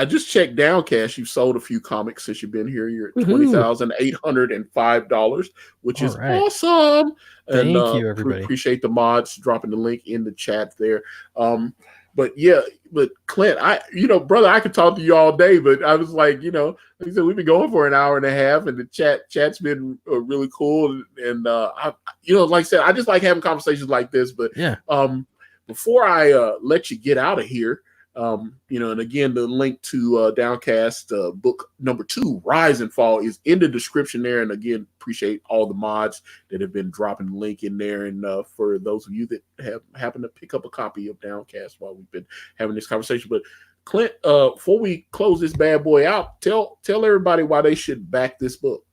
just checked Downcast. You've sold a few comics since you've been here. You're at $20,805, which is awesome. Thank you, everybody. Appreciate the mods dropping the link in the chat there. But Clint, brother, I could talk to you all day, but I was like, like I said, we've been going for an hour and a half, and the chat's been really cool. And like I said, I just like having conversations like this. But before I let you get out of here, and again, the link to Downcast book number 2, Rise and Fall, is in the description there. And again, appreciate all the mods that have been dropping the link in there. And for those of you that have happened to pick up a copy of Downcast while we've been having this conversation. But Clint, before we close this bad boy out, tell everybody why they should back this book.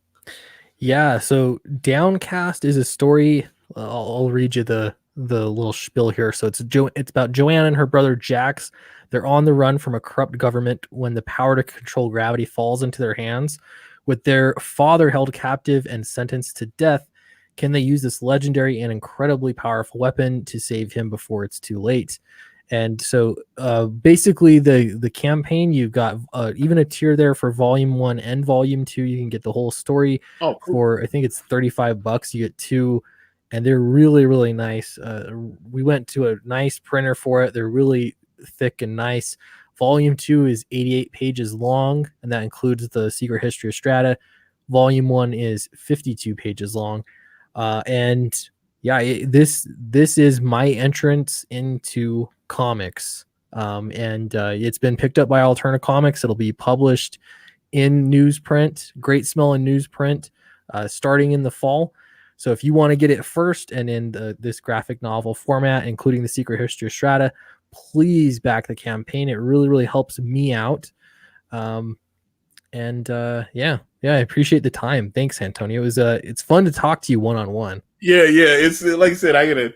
Yeah, so Downcast is a story. I'll read you the little spiel here. So it's about Joanne and her brother Jax. They're on the run from a corrupt government when the power to control gravity falls into their hands. With their father held captive and sentenced to death, can they use this legendary and incredibly powerful weapon to save him before it's too late? And so basically the campaign, you've got even a tier there for volume 1 and volume 2. You can get the whole story for, I think it's $35. You get 2, and they're really, really nice. We went to a nice printer for it. They're really thick and nice. Volume 2 is 88 pages long, and that includes the Secret History of Strata. Volume 1 is 52 pages long. This is my entrance into comics. It's been picked up by Alterna Comics. It'll be published in newsprint, Great Smell in newsprint, starting in the fall. So if you want to get it first and in this graphic novel format, including the Secret History of Strata, please back the campaign. It really, really helps me out. I appreciate the time. Thanks, Antonio. It's fun to talk to you one-on-one. Yeah. It's like I said, I gotta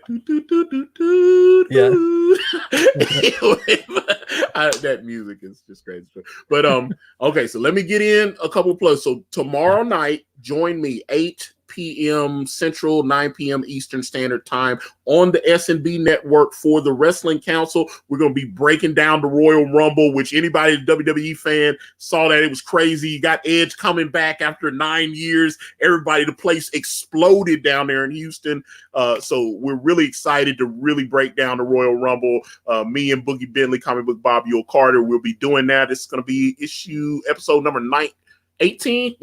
that music is just crazy. But okay, so let me get in a couple of plugs. So tomorrow night, join me 8 p.m. Central, 9 p.m. Eastern Standard Time on the S&B Network for the Wrestling Council. We're going to be breaking down the Royal Rumble, which anybody WWE fan saw that it was crazy. You got Edge coming back after 9 years. Everybody, the place exploded down there in Houston. So we're really excited to really break down the Royal Rumble. Me and Boogie Bentley, Comic Book Bob Yule Carter, will be doing that. It's going to be episode number 18.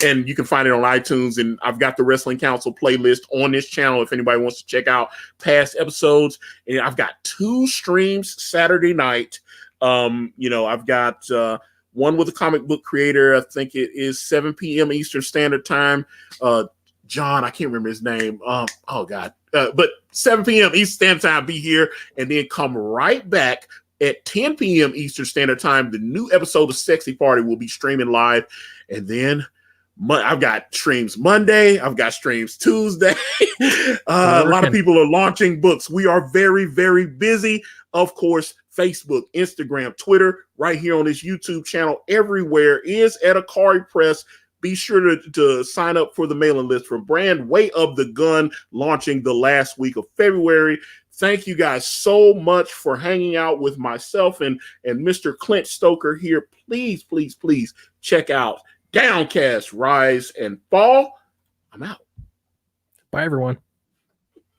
And you can find it on iTunes, and I've got the Wrestling Council playlist on this channel if anybody wants to check out past episodes. And I've got 2 streams Saturday night. I've got one with a comic book creator. I think it is 7 p.m. Eastern Standard Time. John, I can't remember his name. But 7 p.m. Eastern Standard Time, be here, and then come right back at 10 p.m. Eastern Standard Time. The new episode of Sexy Party will be streaming live. And then I've got streams Monday. I've got streams Tuesday. A lot of people are launching books. We are very, very busy. Of course, Facebook, Instagram, Twitter, right here on this YouTube channel, everywhere is at Akari Press. Be sure to sign up for the mailing list for Brand Way of the Gun, launching the last week of February. Thank you guys so much for hanging out with myself and Mr. Clint Stoker here. Please, please, please check out Downcast, Rise, and Fall. I'm out. Bye, everyone.